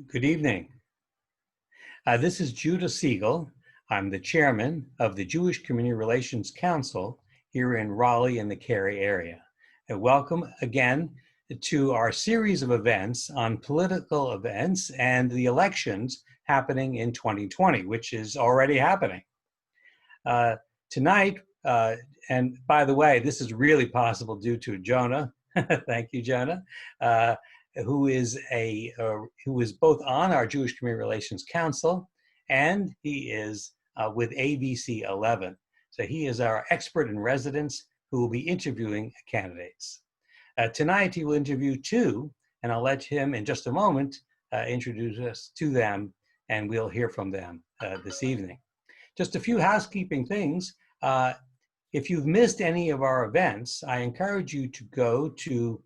Good evening. This is Judah Siegel. I'm the chairman of the Jewish Community Relations Council here in Raleigh and the Cary area. And welcome again to our series of events on political events and the elections happening in 2020, which is already happening. Tonight, and by the way, this is really possible due to Jonah. Thank you, Jonah. Who is both on our Jewish Community Relations Council, and he is with ABC 11. So he is our expert in residence who will be interviewing candidates. Tonight he will interview two, and I'll let him in just a moment introduce us to them, and we'll hear from them this evening. Just a few housekeeping things. If you've missed any of our events, I encourage you to go to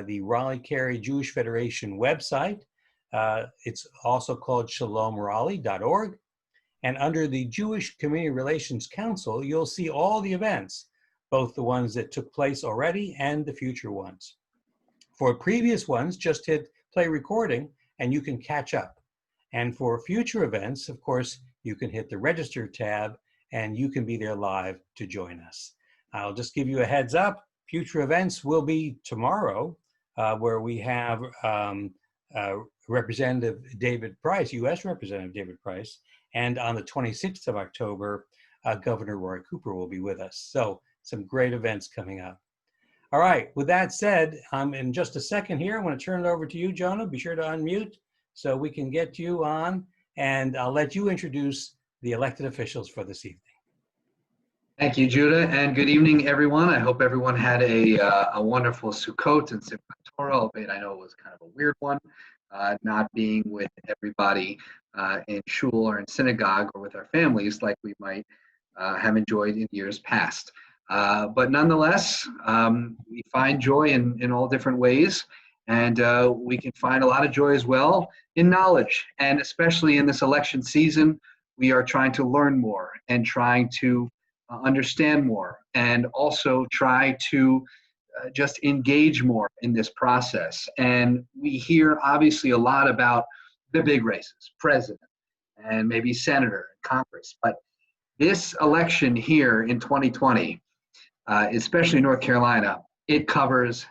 the Raleigh-Cary Jewish Federation website. It's also called shalomraleigh.org. And under the Jewish Community Relations Council, you'll see all the events, both the ones that took place already and the future ones. For previous ones, just hit play recording and you can catch up. And for future events, of course, you can hit the register tab and you can be there live to join us. I'll just give you a heads up. Future events will be tomorrow, where we have Representative David Price, U.S. Representative David Price, and on the 26th of October, Governor Roy Cooper will be with us. So some great events coming up. All right, with that said, in just a second here, I'm going to turn it over to you, Jonah. Be sure to unmute so we can get you on, and I'll let you introduce the elected officials for this evening. Thank you, Judah, and good evening, everyone. I hope everyone had a wonderful Sukkot and Simchat Torah, albeit I know it was kind of a weird one, not being with everybody in shul or in synagogue or with our families like we might have enjoyed in years past. But nonetheless, we find joy in all different ways, and we can find a lot of joy as well in knowledge, and especially in this election season, we are trying to learn more and trying to understand more, and also try to just engage more in this process. And we hear obviously a lot about the big races, president and maybe senator, Congress. But this election here in 2020, especially North Carolina, it covers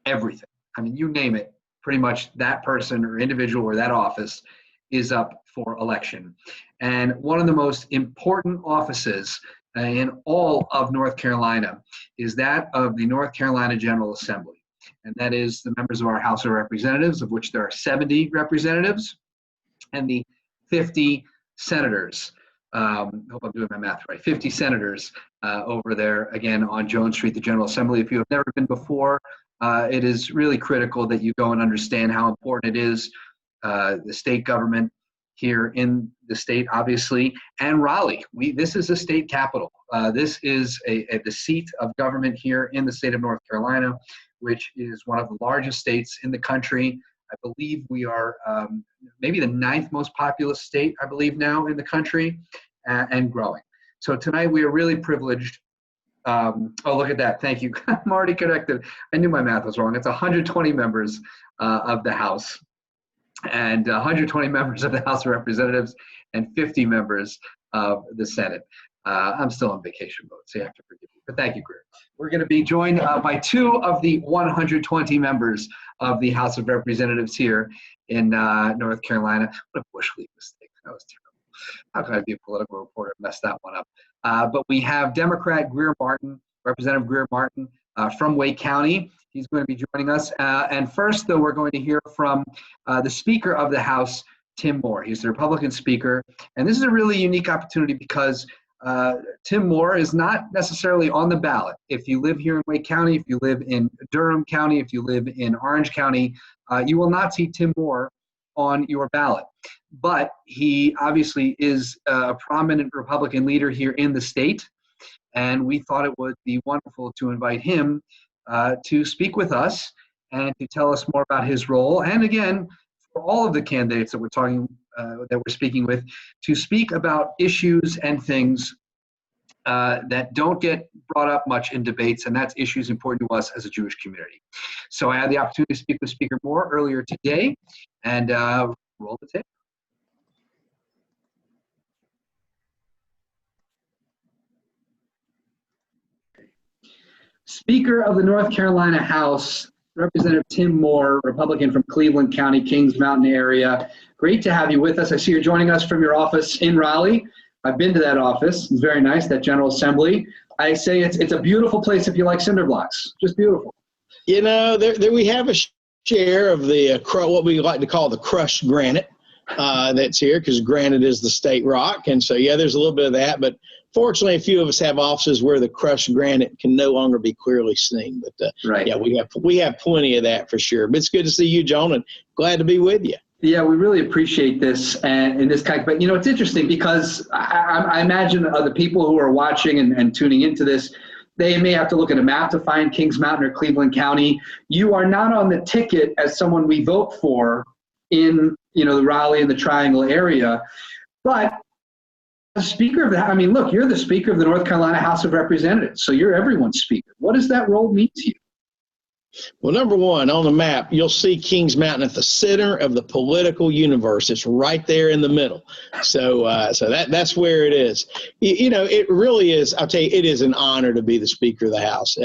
everything. I mean, you name it, pretty much that person or individual or that office is up for election. And one of the most important offices in all of North Carolina is that of the North Carolina General Assembly. And that is the members of our House of Representatives, of which there are 70 representatives, and the 50 senators. I hope I'm doing my math right. 50 senators over there, again, on Jones Street, the General Assembly. If you have never been before, it is really critical that you go and understand how important it is, the state government here in the state, obviously, and Raleigh. This is a state capital. This is the seat of government here in the state of North Carolina, which is one of the largest states in the country. I believe we are maybe the 9th most populous state, I believe now in the country, and growing. So tonight we are really privileged. Oh, look at that. Thank you. I'm already corrected. I knew my math was wrong. It's 120 members of the House, and 120 members of the House of Representatives, and 50 members of the Senate. I'm still on vacation mode, so you have to forgive me. But thank you, Grier. We're going to be joined by 2 of the 120 members of the House of Representatives here in North Carolina. What a Bush League mistake. That was terrible. How can I be a political reporter and mess that one up? But we have Democrat Grier Martin, Representative Grier Martin from Wake County. He's going to be joining us. And first, though, we're going to hear from the Speaker of the House, Tim Moore. He's the Republican Speaker. And this is a really unique opportunity because Tim Moore is not necessarily on the ballot. If you live here in Wake County, if you live in Durham County, if you live in Orange County, you will not see Tim Moore on your ballot. But he obviously is a prominent Republican leader here in the state. And we thought it would be wonderful to invite him to speak with us and to tell us more about his role. And again, for all of the candidates that we're speaking with, to speak about issues and things that don't get brought up much in debates, and that's issues important to us as a Jewish community. So I had the opportunity to speak with Speaker Moore earlier today, and roll the tape. Speaker of the North Carolina House, Representative Tim Moore, Republican from Cleveland County, Kings Mountain area. Great to have you with us. I see you're joining us from your office in Raleigh. I've been to that office. It's very nice, that General Assembly. I say it's a beautiful place if you like cinder blocks. Just beautiful. You know, there we have a share of the what we like to call the crushed granite that's here, because granite is the state rock. And so, yeah, there's a little bit of that. But fortunately, a few of us have offices where the crushed granite can no longer be clearly seen. But right. Yeah, we have plenty of that for sure. But it's good to see you, Jonah, and glad to be with you. Yeah, we really appreciate this and in this kind. But you know, it's interesting because I imagine the people who are watching and tuning into this, they may have to look at a map to find Kings Mountain or Cleveland County. You are not on the ticket as someone we vote for in, you know, the Raleigh and the Triangle area, but the Speaker of the, I mean, look, you're the Speaker of the North Carolina House of Representatives, so you're everyone's Speaker. What does that role mean to you? Well, number one, on the map, you'll see Kings Mountain at the center of the political universe. It's right there in the middle. So that's where it is. You know, it really is. I'll tell you, it is an honor to be the Speaker of the House.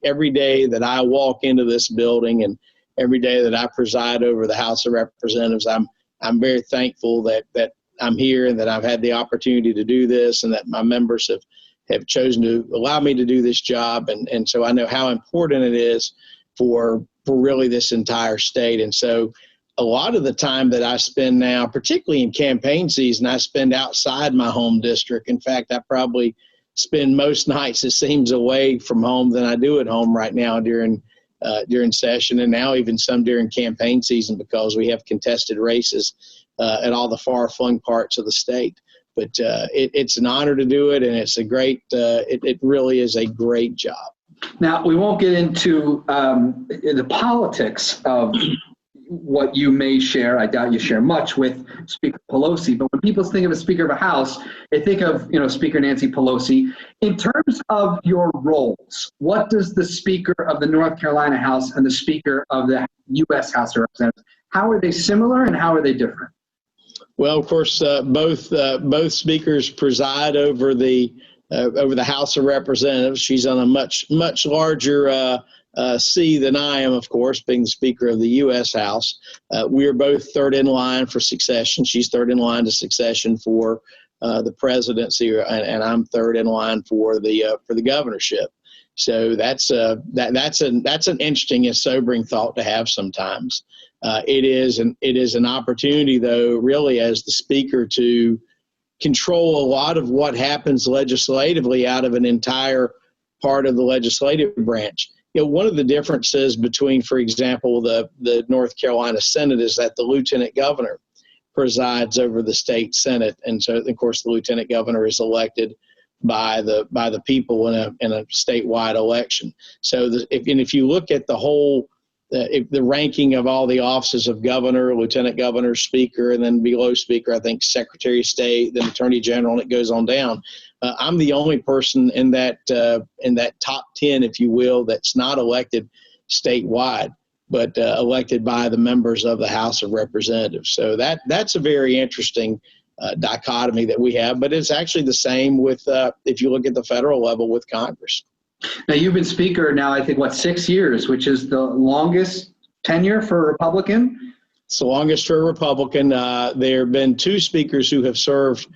Every day that I walk into this building and every day that I preside over the House of Representatives, I'm very thankful that I'm here and that I've had the opportunity to do this and that my members have chosen to allow me to do this job. And so I know how important it is for really this entire state. And so a lot of the time that I spend now, particularly in campaign season, I spend outside my home district. In fact, I probably spend most nights, it seems, away from home than I do at home right now during session, and now even some during campaign season, because we have contested races at all the far-flung parts of the state. But it's an honor to do it, and it's a great, it really is a great job. Now, we won't get into the politics of what you may share. I doubt you share much with Speaker Pelosi, but when people think of a Speaker of a House, they think of, you know, Speaker Nancy Pelosi. In terms of your roles, what does the Speaker of the North Carolina House and the Speaker of the U.S. House of Representatives, how are they similar and how are they different? Well, of course, both speakers preside over the House of Representatives. She's on a much larger C than I am, of course, being the Speaker of the U.S. House. We are both third in line for succession. She's third in line to succession for the presidency, and I'm third in line for the governorship. So that's an interesting and sobering thought to have sometimes. It is an opportunity, though, really, as the Speaker, to control a lot of what happens legislatively out of an entire part of the legislative branch. You know, one of the differences between, for example, the North Carolina Senate is that the Lieutenant Governor presides over the state Senate, and so, of course, the Lieutenant Governor is elected by the people in a statewide election. So, if you look at the whole the ranking of all the offices of governor, lieutenant governor, speaker, and then below speaker, I think Secretary of State, then Attorney General, and it goes on down. I'm the only person in that top 10, if you will, that's not elected statewide, but elected by the members of the House of Representatives. So that's a very interesting dichotomy that we have, but it's actually the same with if you look at the federal level with Congress. Now, you've been Speaker now, I think, 6 years, which is the longest tenure for a Republican? It's the longest for a Republican. There have been two speakers who have served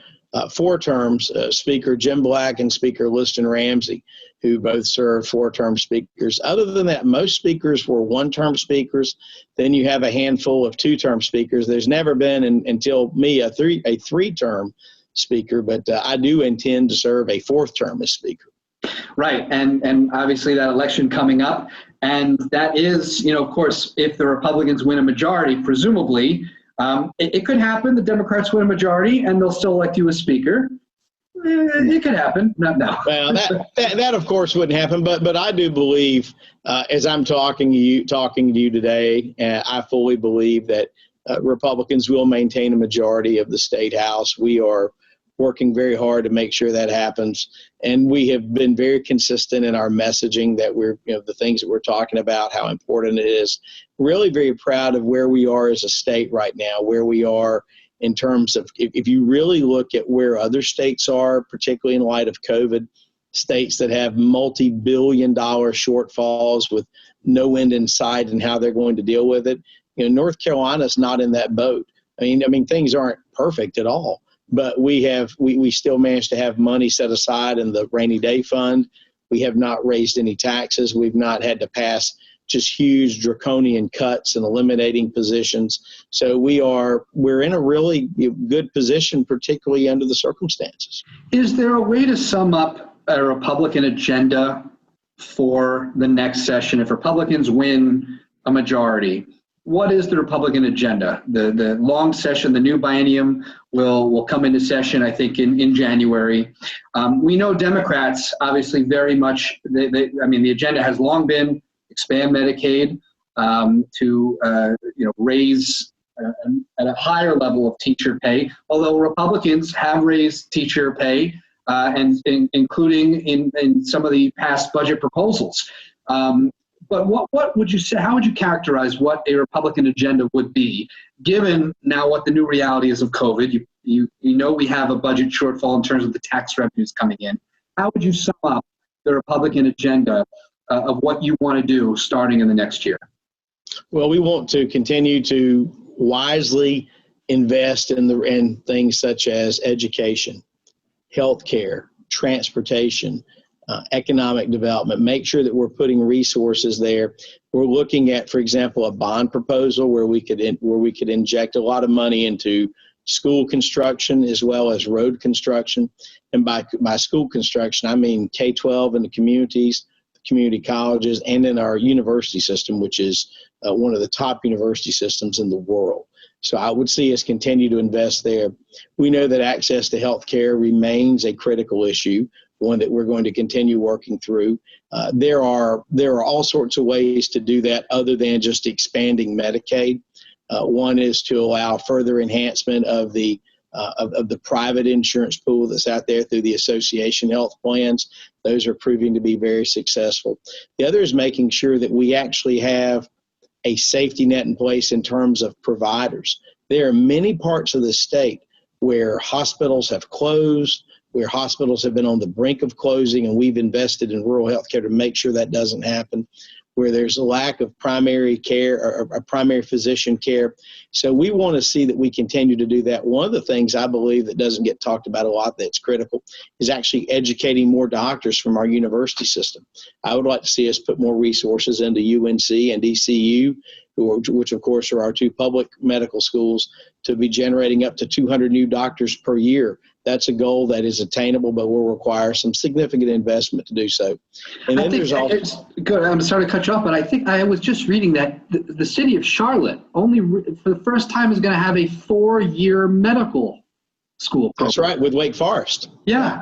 4 terms, Speaker Jim Black and Speaker Liston Ramsey, who both served 4-term speakers. Other than that, most speakers were 1-term speakers. Then you have a handful of 2-term speakers. There's never been, until me, a 3-term speaker, but I do intend to serve a 4th term as Speaker. Right, and obviously that election coming up, and that is, you know, of course, if the Republicans win a majority, presumably, it could happen, the Democrats win a majority, and they'll still elect you as Speaker. It could happen. No. Well, that of course wouldn't happen, but I do believe, as I'm talking to you today, I fully believe that Republicans will maintain a majority of the state house. We are working very hard to make sure that happens. And we have been very consistent in our messaging that we're, the things that we're talking about, how important it is. Really very proud of where we are as a state right now, where we are in terms of, if you really look at where other states are, particularly in light of COVID, states that have multi-billion-dollar shortfalls with no end in sight and how they're going to deal with it. North Carolina's not in that boat. I mean, things aren't perfect at all, but we still managed to have money set aside in the rainy day fund. We have not raised any taxes. We've not had to pass just huge draconian cuts and eliminating positions. So we're in a really good position, particularly under the circumstances. Is there a way to sum up a Republican agenda for the next session? If Republicans win a majority, what is the Republican agenda? The long session, the new biennium will come into session, I think, in January. We know Democrats, obviously, very much, the agenda has long been expand Medicaid, to raise at a higher level of teacher pay, although Republicans have raised teacher pay, and including in some of the past budget proposals. But what would you say, how would you characterize what a Republican agenda would be, given now what the new reality is of COVID? You know we have a budget shortfall in terms of the tax revenues coming in. How would you sum up the Republican agenda of what you want to do starting in the next year? Well, we want to continue to wisely invest in things such as education, healthcare, transportation, economic development, make sure that we're putting resources there. We're looking at, for example, a bond proposal where we could inject a lot of money into school construction as well as road construction. And by school construction, I mean K-12 in the communities, community colleges, and in our university system, which is one of the top university systems in the world. So I would see us continue to invest there. We know that access to health care remains a critical issue, one that we're going to continue working through. There are all sorts of ways to do that other than just expanding Medicaid. One is to allow further enhancement of the private insurance pool that's out there through the association health plans. Those are proving to be very successful. The other is making sure that we actually have a safety net in place in terms of providers. There are many parts of the state where hospitals have closed, where hospitals have been on the brink of closing, and we've invested in rural health care to make sure that doesn't happen, where there's a lack of primary care or primary physician care. So we want to see that we continue to do that. One of the things I believe that doesn't get talked about a lot that's critical is actually educating more doctors from our university system. I would like to see us put more resources into UNC and ECU, which of course are our two public medical schools, to be generating up to 200 new doctors per year. That's a goal that is attainable, but will require some significant investment to do so. And then there's also, good. I'm sorry to cut you off, but I think I was just reading that the city of Charlotte only for the first time is going to have a 4-year medical school program. That's right, with Wake Forest. Yeah.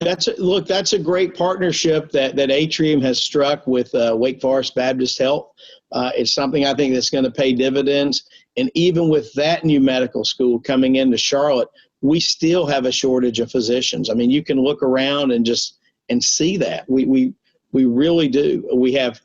That's a great partnership that Atrium has struck with Wake Forest Baptist Health. It's something I think that's going to pay dividends. And even with that new medical school coming into Charlotte, we still have a shortage of physicians. I mean, you can look around and see that. We really do. We have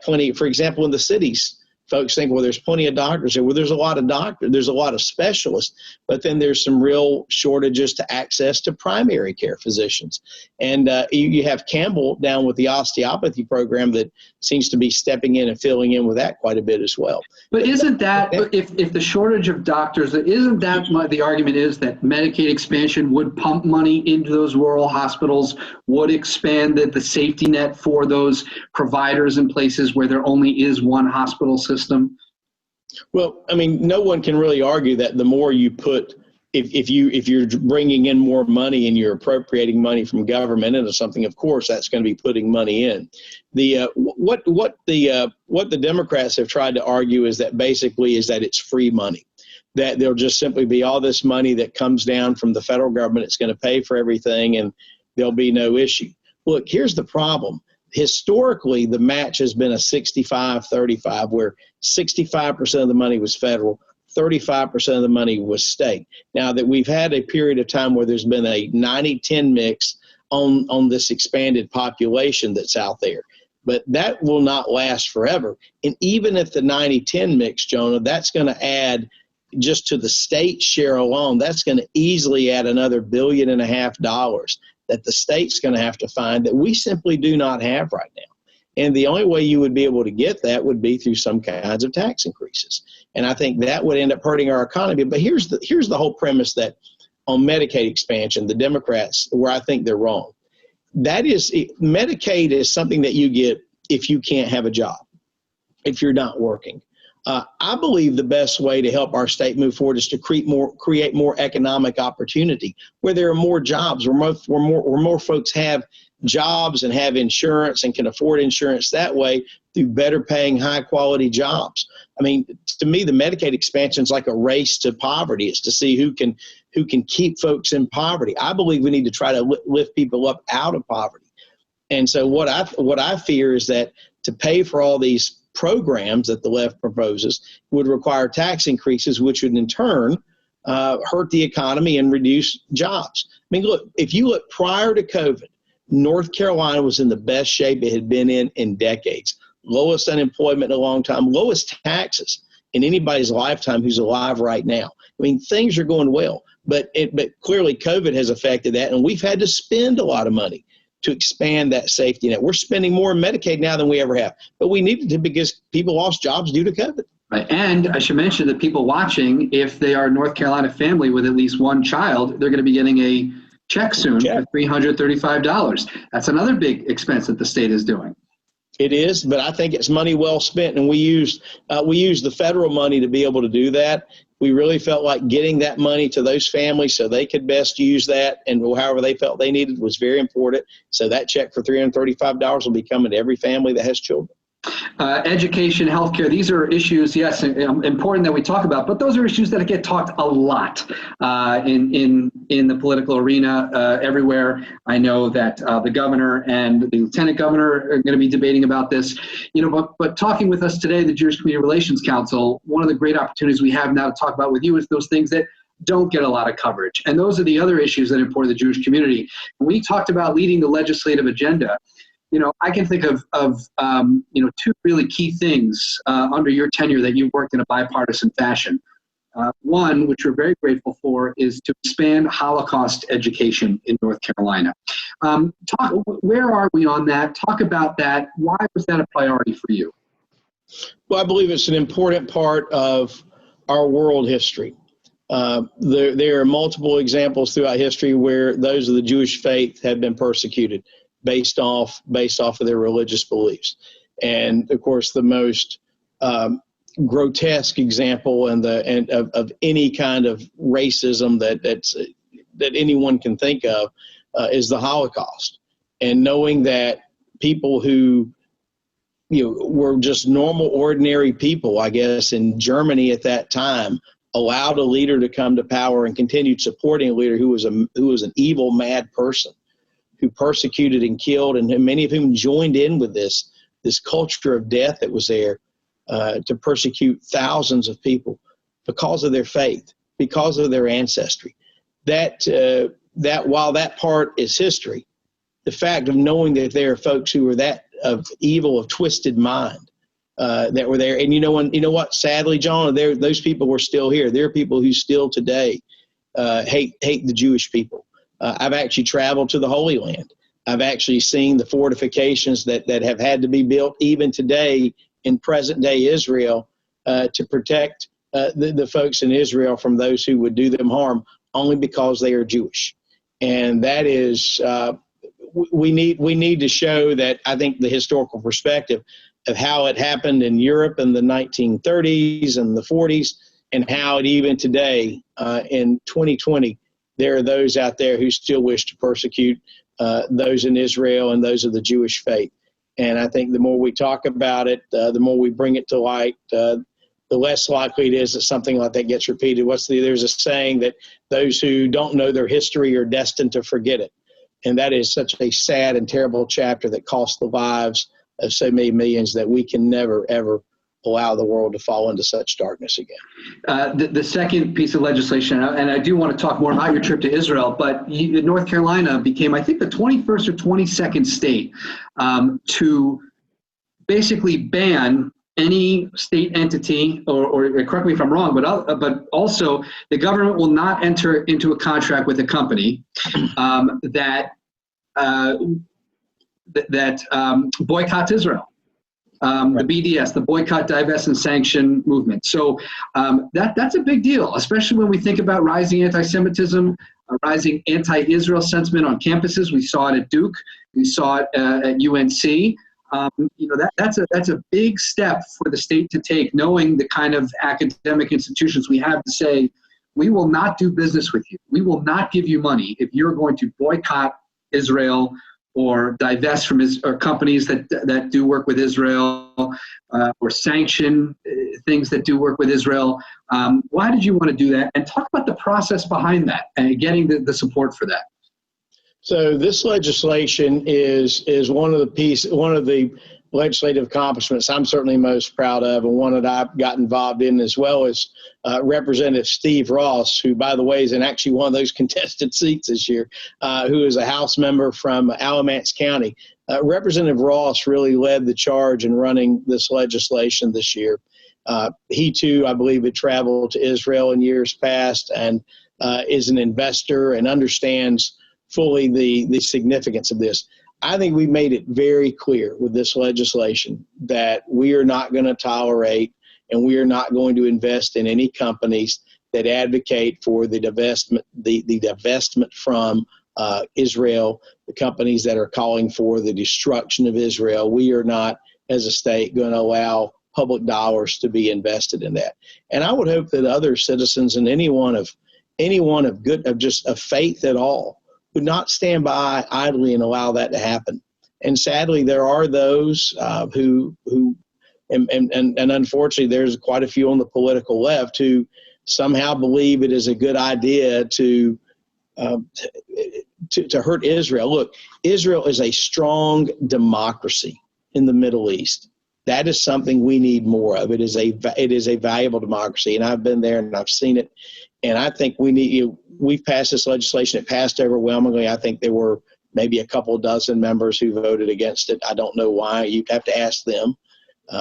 plenty. For example, in the cities, folks think, well, there's plenty of doctors here. Well, there's a lot of doctors. There's a lot of specialists, but then there's some real shortages to access to primary care physicians. And you have Campbell down with the osteopathy program that seems to be stepping in and filling in with that quite a bit as well. But isn't that, if the shortage of doctors, isn't that the argument is that Medicaid expansion would pump money into those rural hospitals, would expand the safety net for those providers in places where there only is one hospital system? Well, I mean, no one can really argue that the more you put, if you're bringing in more money and you're appropriating money from government into something, of course that's going to be putting money in. What the Democrats have tried to argue is that it's free money, that there'll just simply be all this money that comes down from the federal government. It's going to pay for everything and there'll be no issue. Look, here's the problem. Historically, the match has been a 65-35, where 65% of the money was federal, 35% of the money was state. Now that we've had a period of time where there's been a 90-10 mix on this expanded population that's out there, but that will not last forever. And even if the 90-10 mix, Jonah, that's going to add, just to the state share alone, that's going to easily add another $1.5 billion that the state's going to have to find that we simply do not have right now. And the only way you would be able to get that would be through some kinds of tax increases. And I think that would end up hurting our economy. But here's the whole premise that on Medicaid expansion, the Democrats, where I think they're wrong. That is, Medicaid is something that you get if you can't have a job, if you're not working. I believe the best way to help our state move forward is to create more economic opportunity, where there are more jobs, where more folks have jobs and have insurance and can afford insurance that way through better paying, high quality jobs. I mean, to me, the Medicaid expansion is like a race to poverty. It's to see who can keep folks in poverty. I believe we need to try to lift people up out of poverty. And so what I fear is that to pay for all these programs that the left proposes would require tax increases, which would in turn hurt the economy and reduce jobs. I mean, look, if you look prior to COVID, North Carolina was in the best shape it had been in decades. Lowest unemployment in a long time, lowest taxes in anybody's lifetime who's alive right now. I mean, things are going well, but clearly COVID has affected that, and we've had to spend a lot of money to expand that safety net. We're spending more in Medicaid now than we ever have, but we needed to because people lost jobs due to COVID. Right. And I should mention that people watching, if they are a North Carolina family with at least one child, they're going to be getting a check soon for $335. That's another big expense that the state is doing. It is, but I think it's money well spent, and we used the federal money to be able to do that. We really felt like getting that money to those families so they could best use that, and however they felt they needed was very important. So that check for $335 will be coming to every family that has children. Education, healthcare, these are issues, yes, important that we talk about, but those are issues that get talked a lot in the political arena everywhere. I know that the governor and the lieutenant governor are going to be debating about this, but talking with us today, the Jewish Community Relations Council, one of the great opportunities we have now to talk about with you is those things that don't get a lot of coverage. And those are the other issues that import the Jewish community. When we talked about leading the legislative agenda, I can think of two really key things under your tenure that you've worked in a bipartisan fashion. One, which we're very grateful for, is to expand Holocaust education in North Carolina. Where are we on that? Talk about that. Why was that a priority for you? Well, I believe it's an important part of our world history. There are multiple examples throughout history where those of the Jewish faith have been persecuted based off of their religious beliefs. And of course, the most grotesque example of any kind of racism that anyone can think of is the Holocaust. And knowing that people who were just normal, ordinary people, I guess, in Germany at that time, allowed a leader to come to power and continued supporting a leader who was an evil, mad person, who persecuted and killed, and many of whom joined in with this culture of death that was there to persecute thousands of people because of their faith, because of their ancestry. That while that part is history, the fact of knowing that there are folks who were that of evil, of twisted mind that were there, and you know what? Sadly, John, those people were still here. There are people who still today hate the Jewish people. I've actually traveled to the Holy Land. I've actually seen the fortifications that have had to be built even today in present-day Israel to protect the folks in Israel from those who would do them harm only because they are Jewish. And that is, we need to show that, I think, the historical perspective of how it happened in Europe in the 1930s and the 40s, and how it even today in 2020, there are those out there who still wish to persecute those in Israel and those of the Jewish faith. And I think the more we talk about it, the more we bring it to light, the less likely it is that something like that gets repeated. There's a saying that those who don't know their history are destined to forget it. And that is such a sad and terrible chapter that cost the lives of so many millions that we can never, ever allow the world to fall into such darkness again. The second piece of legislation, and I do want to talk more about your trip to Israel, but North Carolina became, I think, the 21st or 22nd state to basically ban any state entity, or correct me if I'm wrong, but also the government will not enter into a contract with a company that boycotts Israel. The BDS, the Boycott, Divest, and Sanction movement. So that's a big deal, especially when we think about rising anti-Semitism, rising anti-Israel sentiment on campuses. We saw it at Duke. We saw it at UNC. That's a big step for the state to take, knowing the kind of academic institutions we have to say, we will not do business with you. We will not give you money if you're going to boycott Israel or divest from or companies that do work with Israel, or sanction things that do work with Israel. Why did you want to do that? And talk about the process behind that and getting the support for that. So this legislation is one of the legislative accomplishments I'm certainly most proud of, and one that I've got involved in, as well as Representative Steve Ross, who, by the way, is in actually one of those contested seats this year, who is a House member from Alamance County. Representative Ross really led the charge in running this legislation this year. He, too, I believe, had traveled to Israel in years past and is an investor and understands fully the significance of this. I think we made it very clear with this legislation that we are not going to tolerate and we are not going to invest in any companies that advocate for the divestment from Israel, the companies that are calling for the destruction of Israel. We are not, as a state, going to allow public dollars to be invested in that. And I would hope that other citizens and anyone of faith at all would not stand by idly and allow that to happen. And sadly, there are those who unfortunately, there's quite a few on the political left who somehow believe it is a good idea to hurt Israel. Look, Israel is a strong democracy in the Middle East. That is something we need more of. It is a valuable democracy, and I've been there and I've seen it. And I think we've passed this legislation. It passed overwhelmingly. I think there were maybe a couple dozen members who voted against it. I don't know why. You'd have to ask them.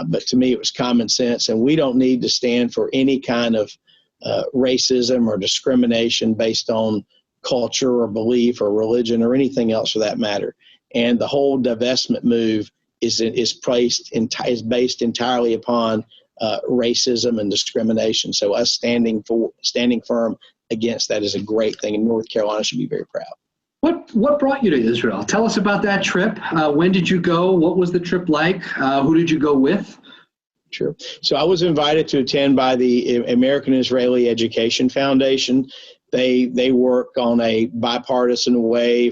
But to me, it was common sense. And we don't need to stand for any kind of racism or discrimination based on culture or belief or religion or anything else for that matter. And the whole divestment move is based entirely upon racism and discrimination. So us standing firm against that is a great thing, and North Carolina should be very proud. What brought you to Israel? Tell us about that trip. When did you go? What was the trip like? Who did you go with? Sure. So I was invited to attend by the American Israeli Education Foundation. They work on a bipartisan way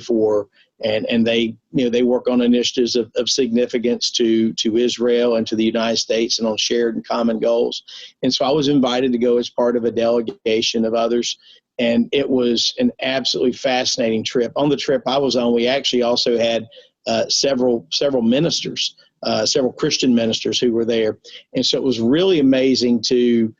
and they work on initiatives of significance to Israel and to the United States and on shared and common goals. And so I was invited to go as part of a delegation of others. And it was an absolutely fascinating trip. On the trip I was on, we actually also had several ministers, several Christian ministers who were there. And so it was really amazing to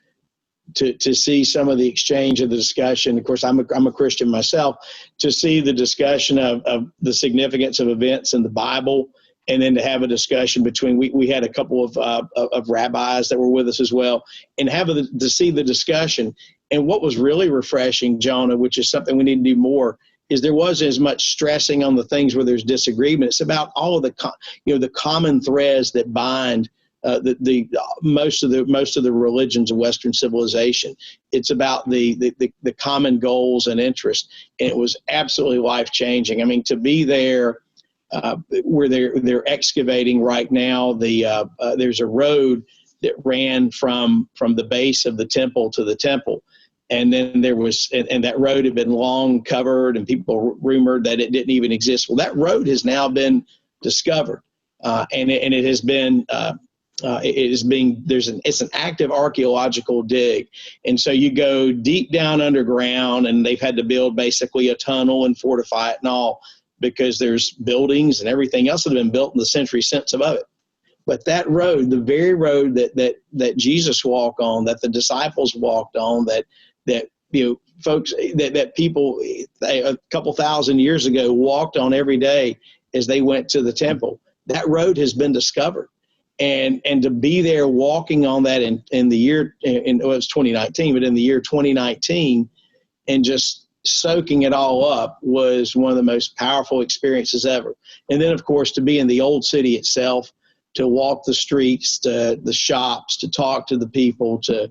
see some of the exchange of the discussion. Of course, I'm a Christian myself, to see the discussion of the significance of events in the Bible, and then to have a discussion between, we had a couple of rabbis that were with us as well, and to see the discussion. And what was really refreshing, Jonah, which is something we need to do more, is there wasn't as much stressing on the things where there's disagreement. It's about all of the common threads that bind most of the religions of Western civilization. It's about the common goals and interests, and it was absolutely life-changing. I mean, to be there, where they're excavating right now, there's a road that ran from the base of the temple to the temple, and then and that road had been long covered, and people rumored that it didn't even exist. Well, that road has now been discovered, and it has been. It's an active archaeological dig. And so you go deep down underground, and they've had to build basically a tunnel and fortify it and all, because there's buildings and everything else that have been built in the century since above it. But that road, the very road that Jesus walked on, that the disciples walked on, that folks, that people a couple thousand years ago walked on every day as they went to the temple, that road has been discovered. And to be there walking on that in the year, it was 2019, but in the year 2019, and just soaking it all up was one of the most powerful experiences ever. And then, of course, to be in the old city itself, to walk the streets, to the shops, to talk to the people, to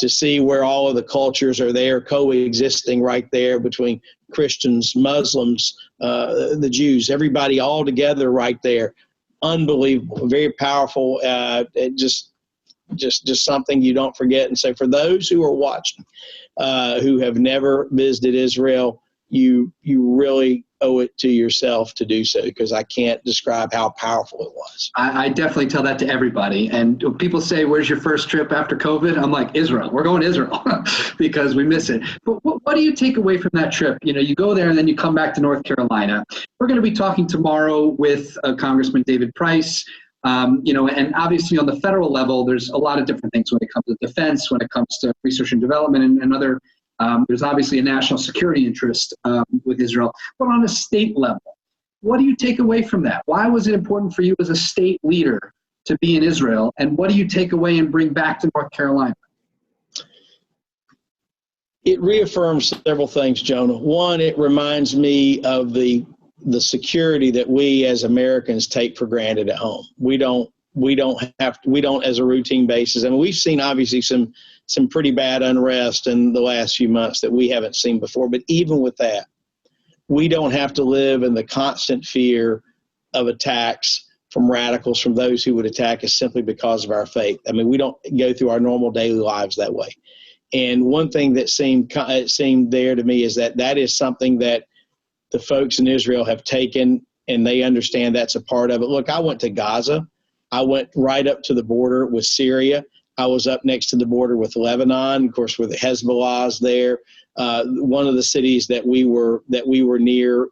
see where all of the cultures are there coexisting right there between Christians, Muslims, the Jews, everybody all together right there. Unbelievable, very powerful, just something you don't forget. And so for those who are watching, who have never visited Israel, you really owe it to yourself to do so, because I can't describe how powerful it was. I definitely tell that to everybody. And people say, where's your first trip after COVID? I'm like, Israel. We're going to Israel because we miss it. But what do you take away from that trip? You go there and then you come back to North Carolina. We're going to be talking tomorrow with Congressman David Price. And obviously on the federal level, there's a lot of different things when it comes to defense, when it comes to research and development and other. There's obviously a national security interest with Israel, but on a state level, what do you take away from that? Why was it important for you as a state leader to be in Israel? And what do you take away and bring back to North Carolina? It reaffirms several things, Jonah. One, it reminds me of the security that we as Americans take for granted at home. We don't as a routine basis. I mean, we've seen obviously some pretty bad unrest in the last few months that we haven't seen before. But even with that, we don't have to live in the constant fear of attacks from radicals, from those who would attack us simply because of our faith. I mean, we don't go through our normal daily lives that way. And one thing that seemed there to me is that is something that the folks in Israel have taken, and they understand that's a part of it. Look, I went to Gaza. I went right up to the border with Syria. I was up next to the border with Lebanon, of course, with the Hezbollah's there. One of the cities that we were near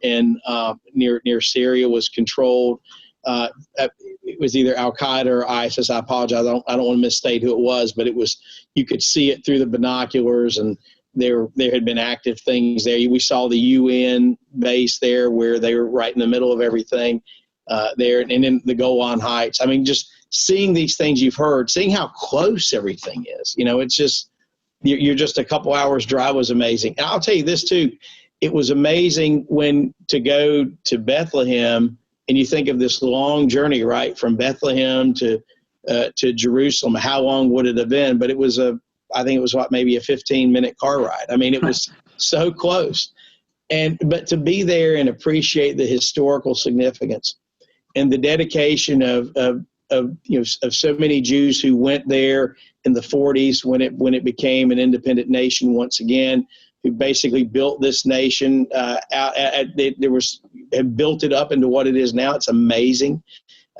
near Syria was controlled. It was either Al Qaeda or ISIS. I apologize. I don't want to misstate who it was, but it was. You could see it through the binoculars, and there had been active things there. We saw the UN base there, where they were right in the middle of everything there, and in the Golan Heights. I mean, just seeing these things you've heard, seeing how close everything is. It's just you're just a couple hours drive was amazing. And I'll tell you this too, it was amazing when to go to Bethlehem, and you think of this long journey, right, from Bethlehem to Jerusalem. How long would it have been? But it was I think it was maybe a 15-minute car ride. I mean, it was so close. But to be there and appreciate the historical significance and the dedication of so many Jews who went there in the 40s when it became an independent nation once again, who basically built this nation have built it up into what it is now. It's amazing.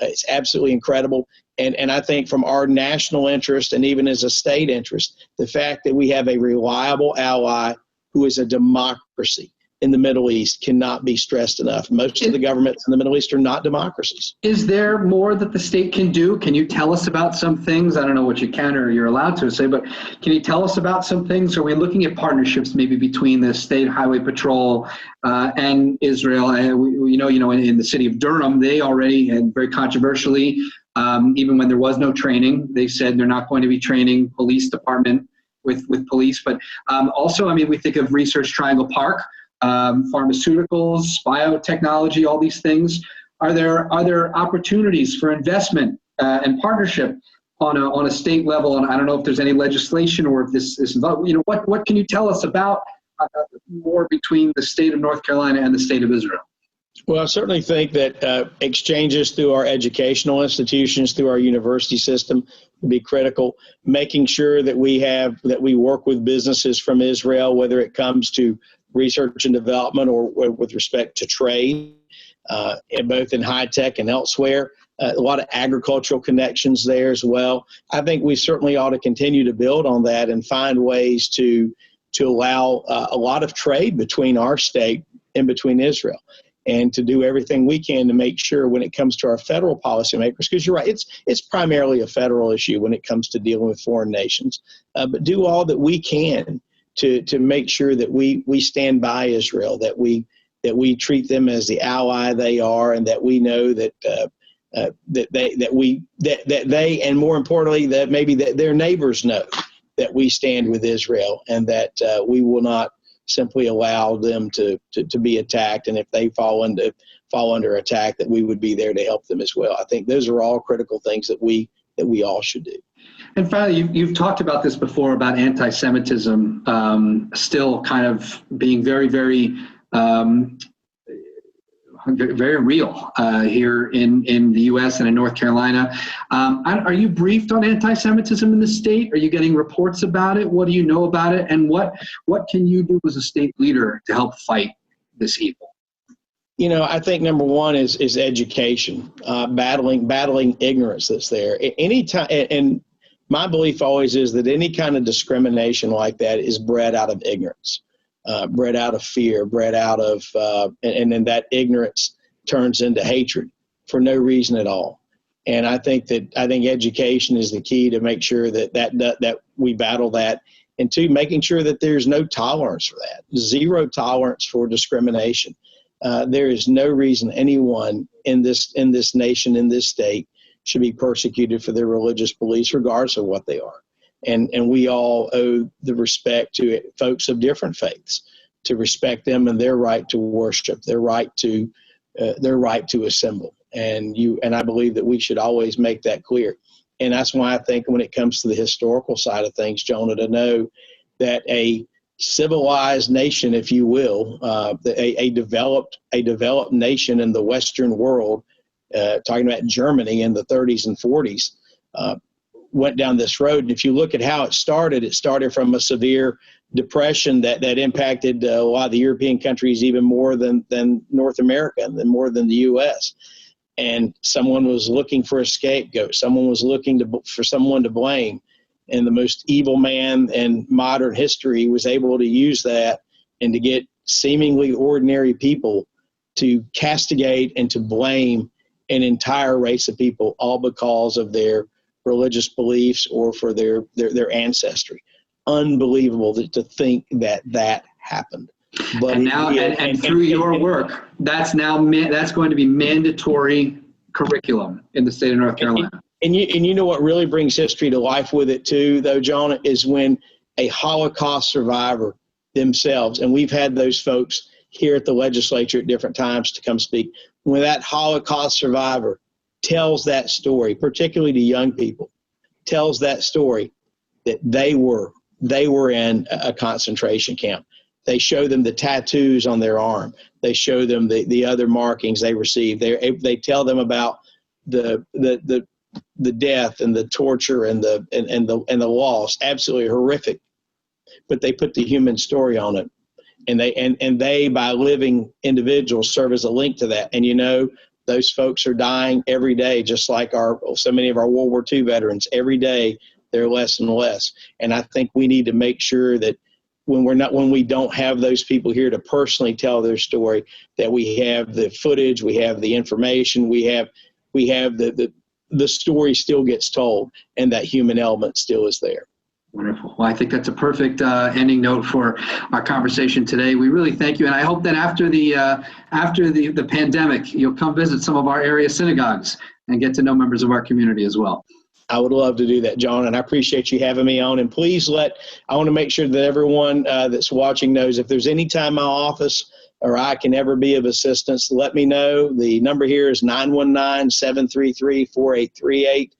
It's absolutely incredible. And I think from our national interest, and even as a state interest, the fact that we have a reliable ally who is a democracy in the Middle East cannot be stressed enough. Most of the governments in the Middle East are not democracies. Is there more that the state can do? Can you tell us about some things? I don't know what you can or you're allowed to say, but can you tell us about some things? Are we looking at partnerships maybe between the State Highway Patrol and Israel? In the city of Durham, they already, and very controversially, even when there was no training, they said they're not going to be training police department with police. But also, we think of Research Triangle Park, pharmaceuticals, biotechnology, all these things. Are there opportunities for investment and partnership on a state level? And I don't know if there's any legislation or if this is about, what can you tell us about more between the state of North Carolina and the state of Israel? Well, I certainly think that exchanges through our educational institutions, through our university system, would be critical. Making sure that we work with businesses from Israel, whether it comes to research and development or with respect to trade, both in high tech and elsewhere. A lot of agricultural connections there as well. I think we certainly ought to continue to build on that and find ways to allow a lot of trade between our state and between Israel. and to do everything we can to make sure when it comes to our federal policymakers, because you're right, it's primarily a federal issue when it comes to dealing with foreign nations, but do all that we can to make sure that we stand by Israel, that we treat them as the ally they are, and that we know that they and more importantly that maybe that their neighbors know that we stand with Israel, and that we will not simply allow them to be attacked, and if they fall under attack, that we would be there to help them as well. I think those are all critical things that we all should do. And finally, you've talked about this before about anti-Semitism still kind of being very, very real here in the U.S. and in North Carolina. Are you briefed on anti-Semitism in the state? Are you getting reports about it? What do you know about it? And what can you do as a state leader to help fight this evil? You know, I think number one is education, battling ignorance that's there. Anytime, and my belief always is that any kind of discrimination like that is bred out of ignorance. Bred out of fear, bred out of, and then that ignorance turns into hatred for no reason at all. And I think education is the key to make sure that we battle that, and two, making sure that there's no tolerance for that, zero tolerance for discrimination. There is no reason anyone in this nation, in this state, should be persecuted for their religious beliefs, regardless of what they are. And we all owe the respect to folks of different faiths, to respect them and their right to worship, their right to assemble. And I believe that we should always make that clear. And that's why I think when it comes to the historical side of things, Jonah, to know that a civilized nation, if you will, a developed nation in the Western world, talking about Germany in the 30s and 40s, went down this road. And if you look at how it started from a severe depression that impacted a lot of the European countries even more than North America, and more than the U.S. And someone was looking for a scapegoat. Someone was looking for someone to blame. And the most evil man in modern history was able to use that and to get seemingly ordinary people to castigate and to blame an entire race of people, all because of their religious beliefs or for their ancestry. Unbelievable to think that happened. But and now, and through your work, that's going to be mandatory curriculum in the state of North Carolina. And you know what really brings history to life with it too, though, Jonah, is when a Holocaust survivor themselves, and we've had those folks here at the legislature at different times to come speak, when that Holocaust survivor tells that story, particularly to young people, tells that story that they were in a concentration camp. They show them the tattoos on their arm. They show them the other markings they received. They tell them about the death and the torture and the loss, absolutely horrific. But they put the human story on it, and they by living individuals serve as a link to that. And you know, those folks are dying every day, just like so many of our World War II veterans. Every day they're less and less. And I think we need to make sure that when we don't have those people here to personally tell their story, that we have the footage, we have the information, we have the story still gets told, and that human element still is there. Wonderful. Well, I think that's a perfect ending note for our conversation today. We really thank you, and I hope that after the pandemic, you'll come visit some of our area synagogues and get to know members of our community as well. I would love to do that, John, and I appreciate you having me on. And please I want to make sure that everyone that's watching knows if there's any time my office or I can ever be of assistance, let me know. The number here is 919-733-4838.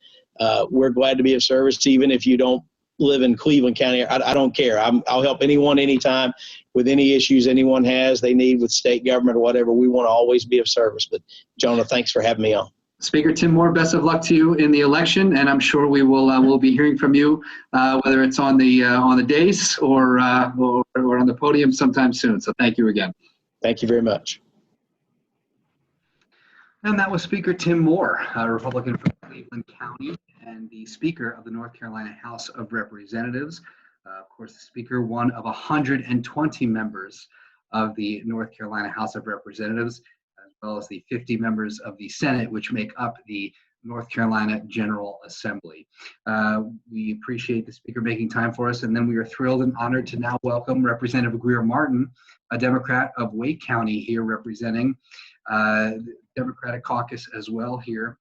We're glad to be of service, even if you don't live in Cleveland County. I don't care. I'll help anyone anytime with any issues anyone has, they need with state government or whatever. We want to always be of service. But Jonah, thanks for having me on. Speaker Tim Moore, best of luck to you in the election, and I'm sure we'll be hearing from you, whether it's on the dais or on the podium sometime soon. So thank you again. Thank you very much. And that was Speaker Tim Moore, a Republican from Cleveland County and the Speaker of the North Carolina House of Representatives. Of course, the Speaker, one of 120 members of the North Carolina House of Representatives. as well as the 50 members of the Senate, which make up the North Carolina General Assembly. We appreciate the speaker making time for us, and then we are thrilled and honored to now welcome Representative Grier Martin, a Democrat of Wake County here representing the Democratic caucus as well here.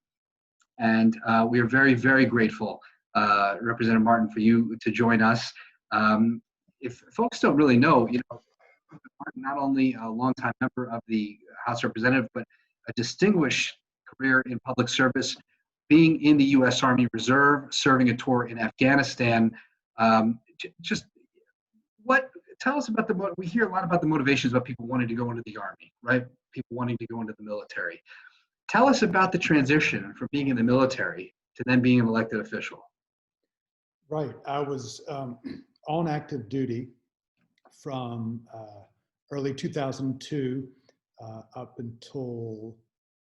And we are very, very grateful, Representative Martin, for you to join us. If folks don't really know, Martin, not only a longtime member of the House of Representatives, but a distinguished career in public service, being in the U.S. Army Reserve, serving a tour in Afghanistan. Tell us about we hear a lot about the motivations about people wanting to go into the Army, right? People wanting to go into the military. Tell us about the transition from being in the military to then being an elected official. Right. I was on active duty from early 2002 up until,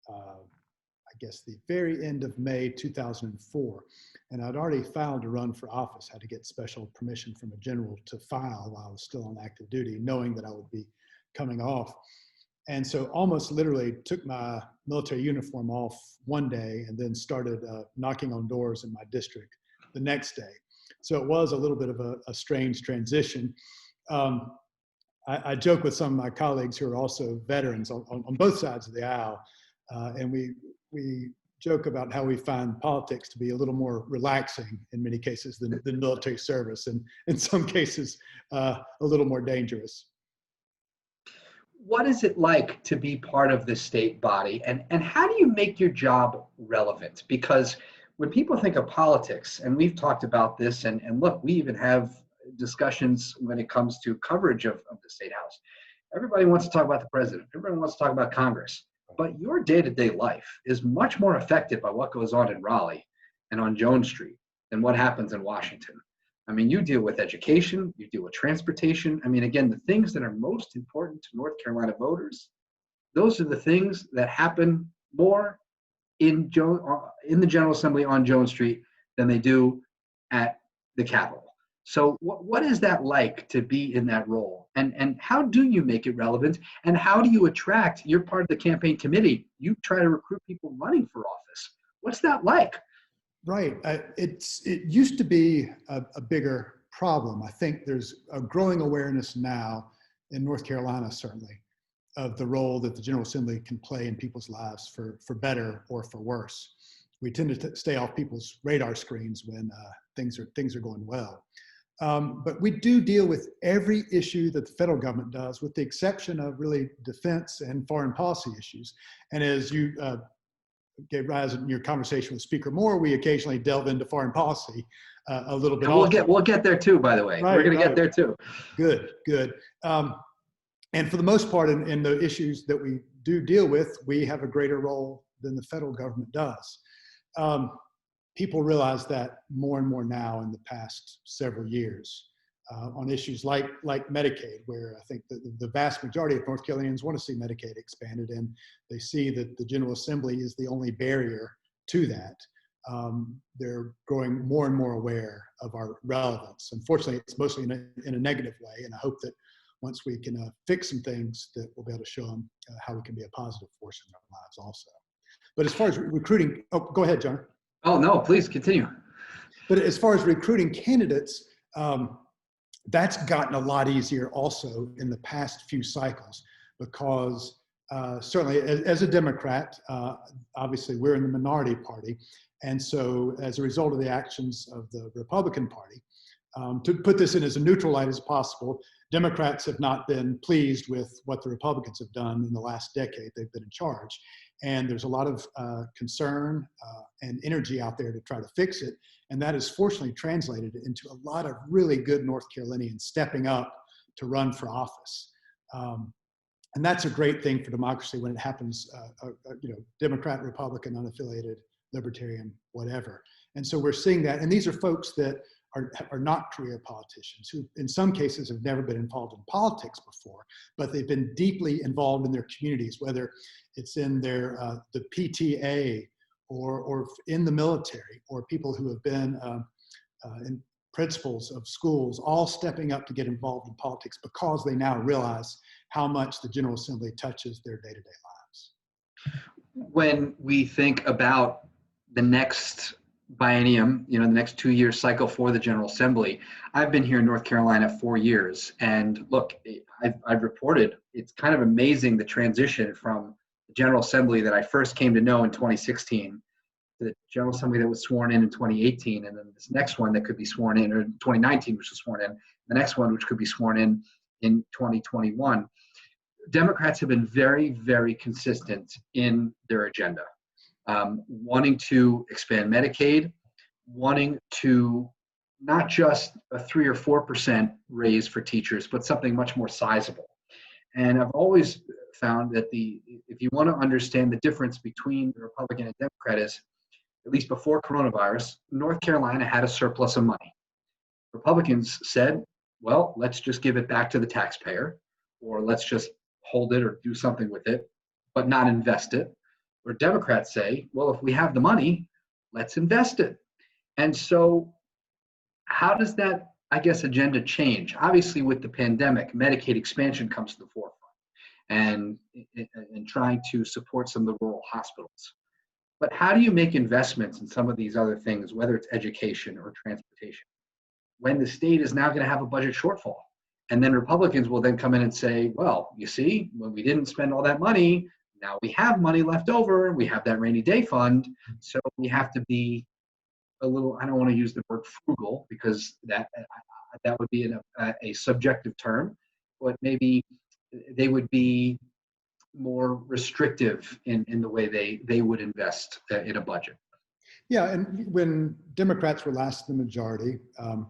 I guess, the very end of May 2004. And I'd already filed to run for office, had to get special permission from a general to file while I was still on active duty, knowing that I would be coming off. And so almost literally took my military uniform off one day and then started knocking on doors in my district the next day. So it was a little bit of a strange transition. I joke with some of my colleagues who are also veterans on both sides of the aisle, and we joke about how we find politics to be a little more relaxing in many cases than military service, and in some cases a little more dangerous. What is it like to be part of the state body, and how do you make your job relevant? Because when people think of politics, and we've talked about this, and look, we even have discussions when it comes to coverage of the State House. Everybody wants to talk about the president. Everybody wants to talk about Congress. But your day-to-day life is much more affected by what goes on in Raleigh and on Jones Street than what happens in Washington. I mean, you deal with education, you deal with transportation. I mean, again, the things that are most important to North Carolina voters, those are the things that happen more in the General Assembly on Jones Street than they do at the Capitol. So what is that like to be in that role? And how do you make it relevant? And how do you attract, you're part of the campaign committee, you try to recruit people running for office. What's that like? Right. It used to be a bigger problem. I think there's a growing awareness now in North Carolina, certainly, of the role that the General Assembly can play in people's lives for better or for worse. We tend to stay off people's radar screens when things are going well. But we do deal with every issue that the federal government does, with the exception of really defense and foreign policy issues. And as you gave rise in your conversation with Speaker Moore, we occasionally delve into foreign policy a little bit. And we'll get there too, by the way. Right, we're going to get there too. Good. And for the most part, in the issues that we do deal with, we have a greater role than the federal government does. People realize that more and more now in the past several years on issues like Medicaid, where I think the vast majority of North Carolinians want to see Medicaid expanded, and they see that the General Assembly is the only barrier to that. They're growing more and more aware of our relevance. Unfortunately, it's mostly in a negative way, and I hope that once we can fix some things, that we'll be able to show them how we can be a positive force in their lives also. But as far as recruiting, oh, go ahead, John. Oh, no, please continue. But as far as recruiting candidates, that's gotten a lot easier also in the past few cycles, because certainly as a Democrat, obviously we're in the minority party. And so as a result of the actions of the Republican Party, to put this in as a neutral light as possible, Democrats have not been pleased with what the Republicans have done in the last decade they've been in charge. And there's a lot of concern and energy out there to try to fix it. And that has fortunately translated into a lot of really good North Carolinians stepping up to run for office. And that's a great thing for democracy when it happens, Democrat, Republican, unaffiliated, Libertarian, whatever. And so we're seeing that. And these are folks that are not career politicians, who in some cases have never been involved in politics before, but they've been deeply involved in their communities, whether it's in their the PTA or in the military, or people who have been in principals of schools, all stepping up to get involved in politics because they now realize how much the General Assembly touches their day-to-day lives. When we think about the next biennium, the next 2-year cycle for the General Assembly, I've been here in North Carolina 4 years. And look, I've reported, it's kind of amazing the transition from the General Assembly that I first came to know in 2016 to the General Assembly that was sworn in 2018, and then this next one that could be sworn in, or 2019, which was sworn in, the next one, which could be sworn in 2021. Democrats have been very, very consistent in their agenda, wanting to expand Medicaid, wanting to not just a 3 or 4% raise for teachers, but something much more sizable. And I've always found that if you want to understand the difference between the Republican and Democrat is, at least before coronavirus, North Carolina had a surplus of money. Republicans said, well, let's just give it back to the taxpayer, or let's just hold it or do something with it, but not invest it. Or Democrats say, well, if we have the money, let's invest it. And so how does that, I guess, agenda change? Obviously, with the pandemic, Medicaid expansion comes to the forefront and trying to support some of the rural hospitals. But how do you make investments in some of these other things, whether it's education or transportation, when the state is now going to have a budget shortfall? And then Republicans will then come in and say, well, you see, when we didn't spend all that money, now we have money left over. We have that rainy day fund. So we have to be a little, I don't want to use the word frugal because that would be a subjective term, but maybe they would be more restrictive in the way they would invest in a budget. Yeah, and when Democrats were last in the majority,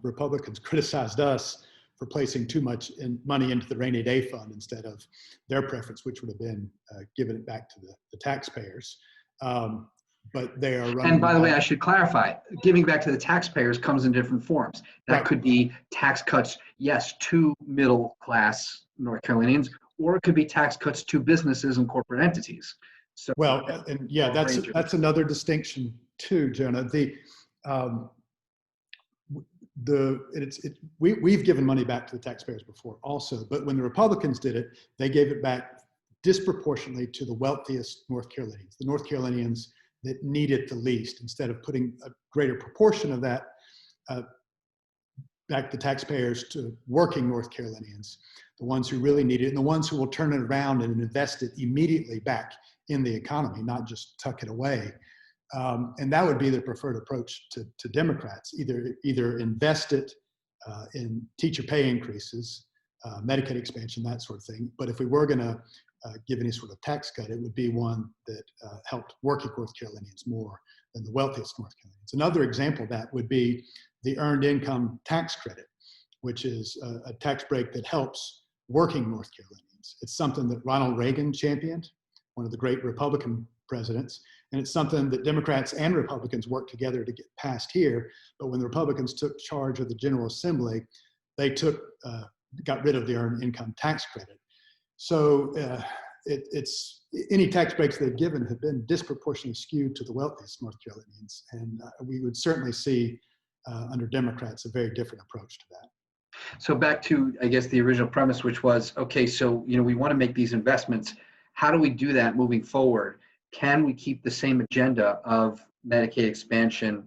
Republicans criticized us for placing too much money into the rainy day fund instead of their preference, which would have been giving it back to the taxpayers. But they are running. And by the way, I should clarify, giving back to the taxpayers comes in different forms. That could be tax cuts, yes, to middle class North Carolinians, or it could be tax cuts to businesses and corporate entities. So, well, and yeah, that's another distinction too, Jonah. We've given money back to the taxpayers before also, but when the Republicans did it, they gave it back disproportionately to the wealthiest North Carolinians, the North Carolinians that need it the least, instead of putting a greater proportion of that back to taxpayers to working North Carolinians, the ones who really need it, and the ones who will turn it around and invest it immediately back in the economy, not just tuck it away. And that would be the preferred approach to Democrats, either invest it in teacher pay increases, Medicaid expansion, that sort of thing. But if we were going to give any sort of tax cut, it would be one that helped working North Carolinians more than the wealthiest North Carolinians. Another example of that would be the Earned Income Tax Credit, which is a tax break that helps working North Carolinians. It's something that Ronald Reagan championed, one of the great Republican presidents, and it's something that Democrats and Republicans worked together to get passed here. But when the Republicans took charge of the General Assembly, they got rid of the Earned Income Tax Credit. So it's any tax breaks they've given have been disproportionately skewed to the wealthiest North Carolinians, and we would certainly see under Democrats a very different approach to that. So back to, I guess, the original premise, which was, okay, so we want to make these investments. How do we do that moving forward? Can we keep the same agenda of Medicaid expansion,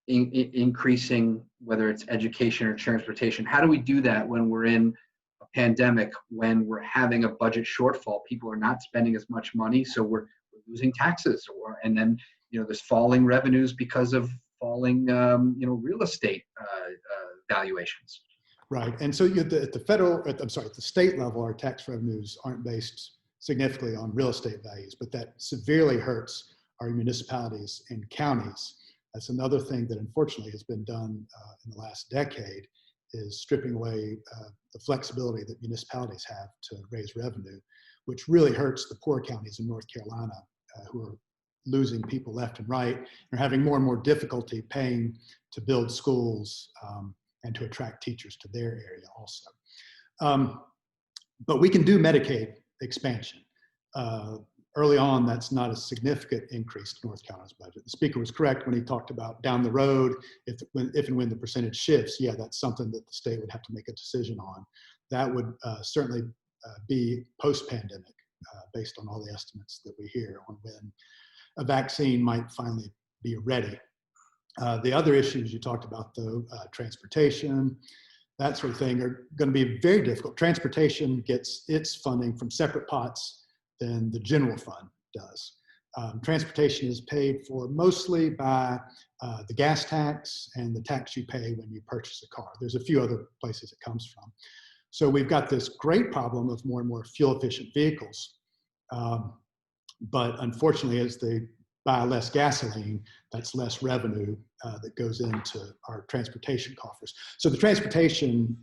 increasing whether it's education or transportation? How do we do that when we're in a pandemic, when we're having a budget shortfall? People are not spending as much money, so we're losing taxes, and then there's falling revenues because of falling real estate valuations. Right, and so at the state level, our tax revenues aren't based significantly on real estate values, but that severely hurts our municipalities and counties. That's another thing that unfortunately has been done in the last decade, is stripping away the flexibility that municipalities have to raise revenue, which really hurts the poor counties in North Carolina who are losing people left and right, and are having more and more difficulty paying to build schools and to attract teachers to their area also. But we can do Medicaid expansion. Early on, that's not a significant increase to North Carolina's budget. The speaker was correct when he talked about down the road, if and when the percentage shifts, yeah, that's something that the state would have to make a decision on. That would certainly be post-pandemic. based on all the estimates that we hear on when a vaccine might finally be ready. The other issues you talked about, though, transportation, that sort of thing, are going to be very difficult. Transportation gets its funding from separate pots than the general fund does. Transportation is paid for mostly by the gas tax and the tax you pay when you purchase a car. There's a few other places it comes from. So we've got this great problem of more and more fuel-efficient vehicles. But unfortunately, as they buy less gasoline, that's less revenue that goes into our transportation coffers. So the transportation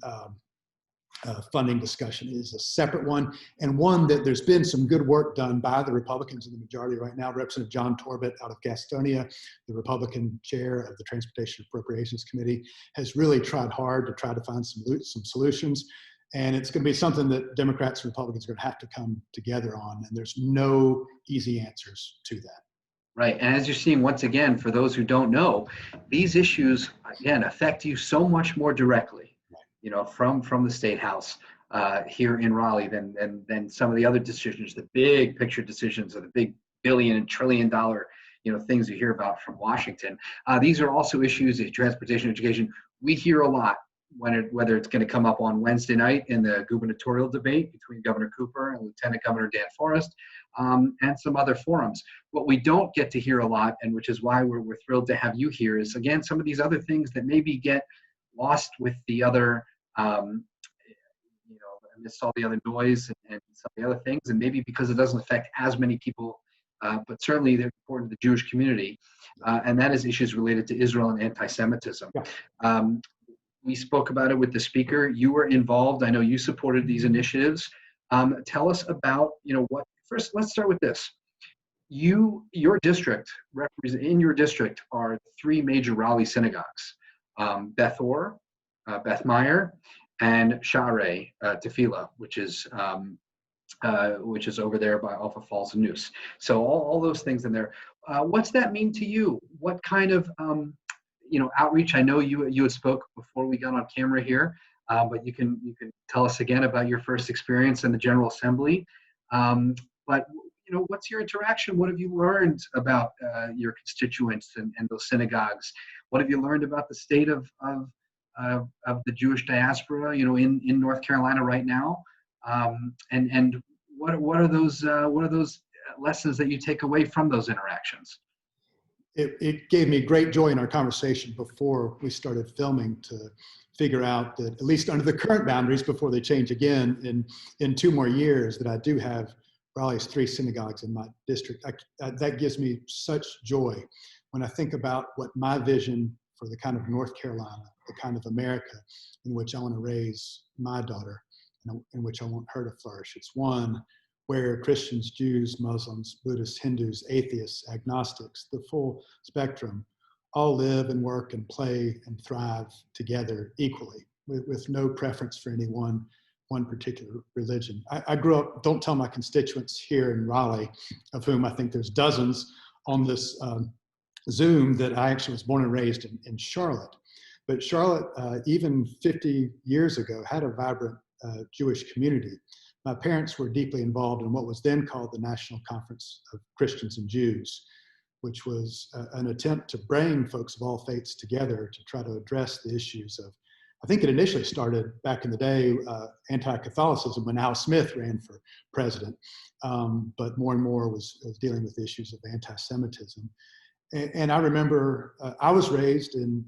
funding discussion is a separate one, and one that there's been some good work done by the Republicans in the majority right now. Representative John Torbett out of Gastonia, the Republican chair of the Transportation Appropriations Committee, has really tried hard to try to find some solutions. And it's going to be something that Democrats and Republicans are going to have to come together on, and there's no easy answers to that. Right. And as you're seeing, once again, for those who don't know, these issues, again, affect you so much more directly, you know, from the State House here in Raleigh than some of the other decisions, the big picture decisions, or the big billion and trillion dollar, you know, things you hear about from Washington. These are also issues of transportation, education. We hear a lot whether it's going to come up on Wednesday night in the gubernatorial debate between Governor Cooper and Lieutenant Governor Dan Forest, and some other forums. What we don't get to hear a lot, and which is why we're thrilled to have you here, is again some of these other things that maybe get lost with the other, amidst all the other noise and some of the other things, and maybe because it doesn't affect as many people, but certainly they're important to the Jewish community, and that is issues related to Israel and anti-Semitism. Yeah. We spoke about it with the speaker. You were involved. I know you supported these initiatives. Tell us about, first, let's start with this. Your district, in your district are three major Raleigh synagogues, Beth Or, Beth Meyer, and Sha'arei Tefillah, which is over there by off of Falls and Noose. So all those things in there. What's that mean to you? What kind of outreach? I know you had spoke before we got on camera here, but you can tell us again about your first experience in the General Assembly. But what's your interaction? What have you learned about your constituents and those synagogues? What have you learned about the state of the Jewish diaspora, in North Carolina right now? And what are those lessons that you take away from those interactions? It gave me great joy in our conversation before we started filming to figure out that, at least under the current boundaries, before they change again in 2 more years, that I do have Raleigh's 3 synagogues in my district. That gives me such joy when I think about what my vision for the kind of North Carolina, the kind of America in which I want to raise my daughter, in which I want her to flourish. It's one where Christians, Jews, Muslims, Buddhists, Hindus, atheists, agnostics, the full spectrum, all live and work and play and thrive together equally, with no preference for any one particular religion. I grew up, don't tell my constituents here in Raleigh, of whom I think there's dozens on this Zoom, that I actually was born and raised in Charlotte. But Charlotte, even 50 years ago, had a vibrant Jewish community. My parents were deeply involved in what was then called the National Conference of Christians and Jews, which was an attempt to bring folks of all faiths together to try to address the issues of, I think it initially started back in the day, anti-Catholicism when Al Smith ran for president, but more and more was dealing with issues of anti-Semitism. And I remember I was raised in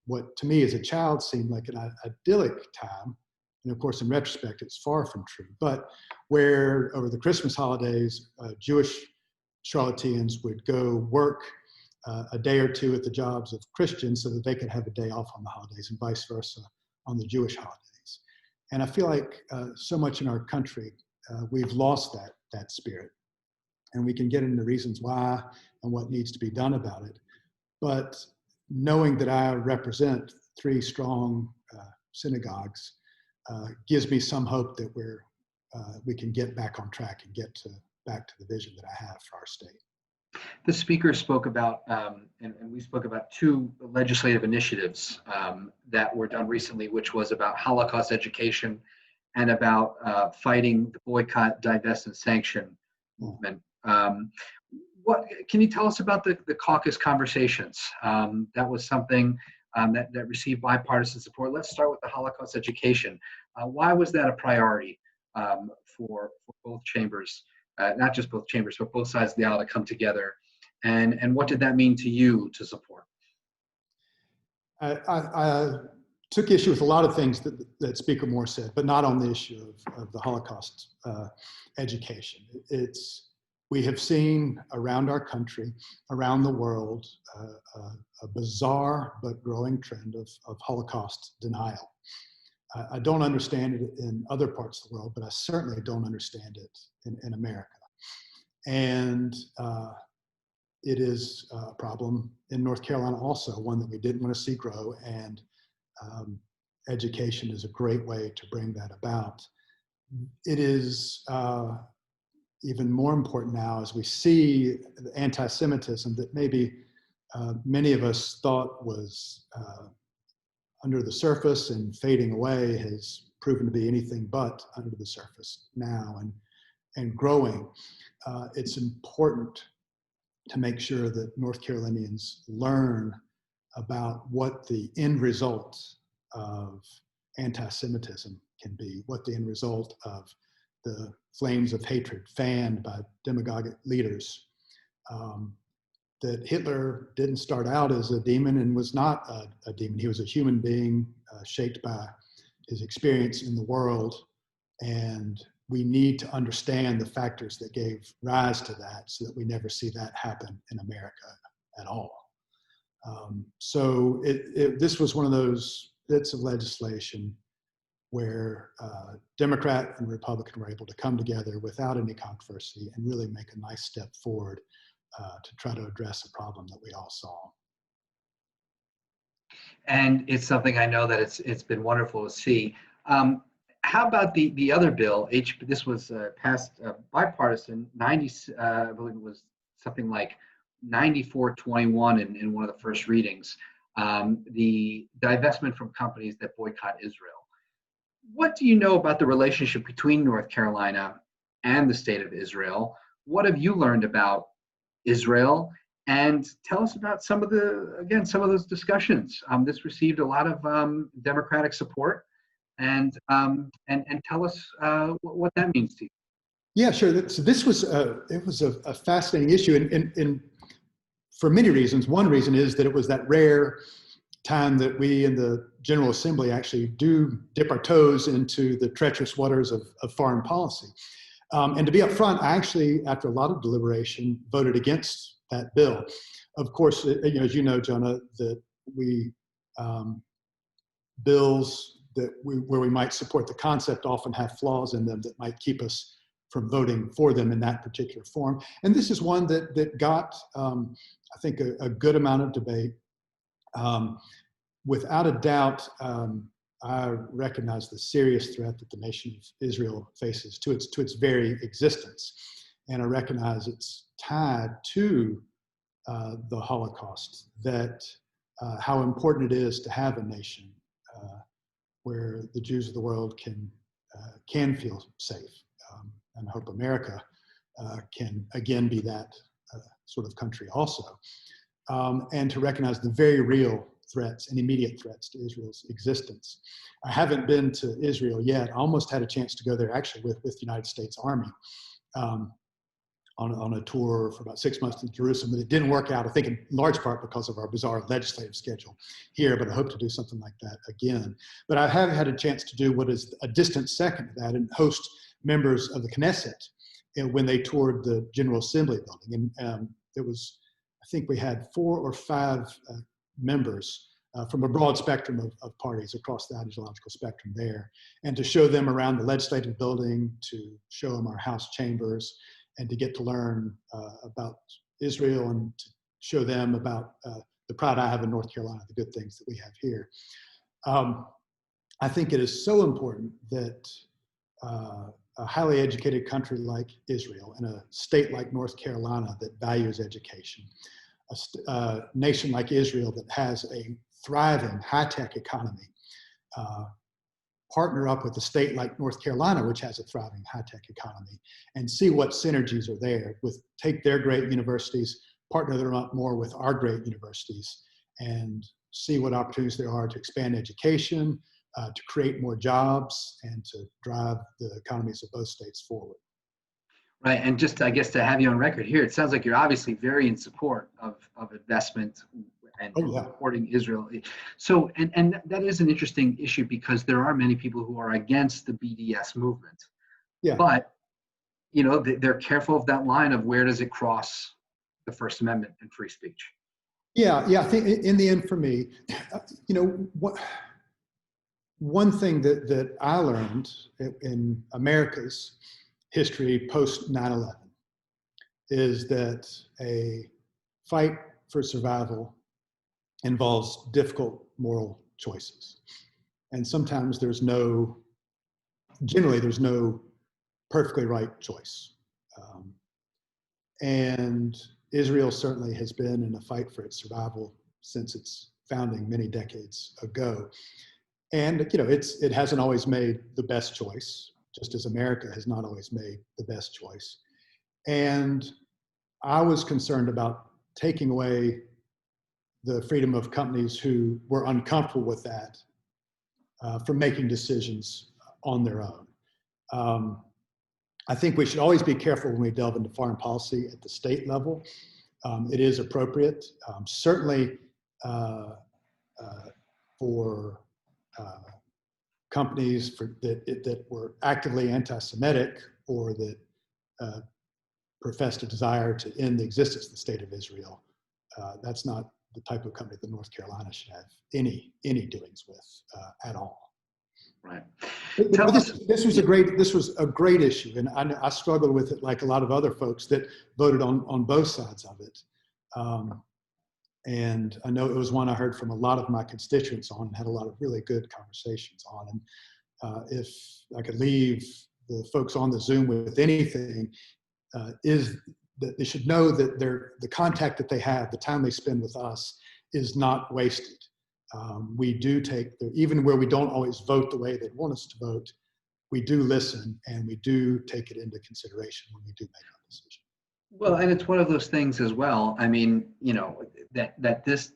what to me as a child seemed like an idyllic time. And of course, in retrospect, it's far from true, but where over the Christmas holidays, Jewish Charlotteans would go work a day or two at the jobs of Christians so that they could have a day off on the holidays, and vice versa on the Jewish holidays. And I feel like so much in our country, we've lost that spirit. And we can get into reasons why and what needs to be done about it. But knowing that I represent 3 strong synagogues gives me some hope that we can get back on track and get back to the vision that I have for our state. The speaker spoke about, and we spoke about 2 legislative initiatives that were done recently, which was about Holocaust education and about fighting the boycott, divest, and sanction movement. What can you tell us about the caucus conversations? That was something that received bipartisan support. Let's start with the Holocaust education. Why was that a priority for both chambers, not just both chambers, but both sides of the aisle to come together? And what did that mean to you to support? I took issue with a lot of things that Speaker Moore said, but not on the issue of the Holocaust education. We have seen around our country, around the world, a bizarre but growing trend of Holocaust denial. I don't understand it in other parts of the world, but I certainly don't understand it in America. And it is a problem in North Carolina also, one that we didn't want to see grow, and education is a great way to bring that about. It is even more important now as we see the anti-Semitism that maybe many of us thought was under the surface and fading away has proven to be anything but under the surface now and growing. It's important to make sure that North Carolinians learn about what the end result of anti-Semitism can be, what the end result of the flames of hatred fanned by demagogic leaders. That Hitler didn't start out as a demon and was not a demon. He was a human being shaped by his experience in the world. And we need to understand the factors that gave rise to that so that we never see that happen in America at all. So this was one of those bits of legislation where Democrat and Republican were able to come together without any controversy and really make a nice step forward to try to address a problem that we all saw. And it's something I know that it's been wonderful to see. How about the other bill? This was passed bipartisan, I believe it was something like 94-21 in one of the first readings. The divestment from companies that boycott Israel. What do you know about the relationship between North Carolina and the state of Israel? What have you learned about Israel? And tell us about some of those discussions. This received a lot of Democratic support, and tell us what that means to you. Yeah, sure. So this was a fascinating issue, and for many reasons. One reason is that it was that rare time that we in the General Assembly actually do dip our toes into the treacherous waters of foreign policy. And to be upfront, I actually, after a lot of deliberation, voted against that bill. Of course, as you know, Jonah, that bills where we might support the concept often have flaws in them that might keep us from voting for them in that particular form. And this is one that got, I think, a good amount of debate. Without a doubt, I recognize the serious threat that the nation of Israel faces to its very existence. And I recognize it's tied to the Holocaust, that how important it is to have a nation where the Jews of the world can feel safe. And I hope America can again be that sort of country also. And to recognize the very real threats and immediate threats to Israel's existence. I haven't been to Israel yet. I almost had a chance to go there actually with the United States Army on a tour for about 6 months to Jerusalem, but it didn't work out, I think in large part because of our bizarre legislative schedule here, but I hope to do something like that again. But I have had a chance to do what is a distant second to that and host members of the Knesset when they toured the General Assembly building. And it was, I think we had 4 or 5 members from a broad spectrum of parties across the ideological spectrum there, and to show them around the legislative building, to show them our House chambers, and to get to learn about Israel and to show them about the pride I have in North Carolina, the good things that we have here. I think it is so important that a highly educated country like Israel and a state like North Carolina that values education, a nation like Israel that has a thriving high-tech economy, partner up with a state like North Carolina, which has a thriving high-tech economy, and see what synergies are there. Take their great universities, partner them up more with our great universities, and see what opportunities there are to expand education, to create more jobs, and to drive the economies of both states forward. Right, and just I guess to have you on record here, it sounds like you're obviously very in support of investment and supporting Israel. So, and that is an interesting issue because there are many people who are against the BDS movement. Yeah. But, you know, they're careful of that line of where does it cross the First Amendment and free speech. Yeah, I think in the end for me, you know, one thing that I learned in America's history post 9/11 is that a fight for survival involves difficult moral choices. And sometimes generally there's no perfectly right choice. And Israel certainly has been in a fight for its survival since its founding many decades ago. And you know, it hasn't always made the best choice, just as America has not always made the best choice. And I was concerned about taking away the freedom of companies who were uncomfortable with that from making decisions on their own. I think we should always be careful when we delve into foreign policy at the state level. It is appropriate, certainly for companies that were actively anti-Semitic or that professed a desire to end the existence of the state of Israel. That's not the type of company that North Carolina should have any dealings with at all. Right. This was a great issue, and I struggled with it like a lot of other folks that voted on both sides of it. And I know it was one I heard from a lot of my constituents on, and had a lot of really good conversations on. And if I could leave the folks on the Zoom with anything, is that they should know that the contact that they have, the time they spend with us, is not wasted. We do even where we don't always vote the way they want us to vote, we do listen and we do take it into consideration when we do make our decision. Well, and it's one of those things as well. I mean, you know, that this,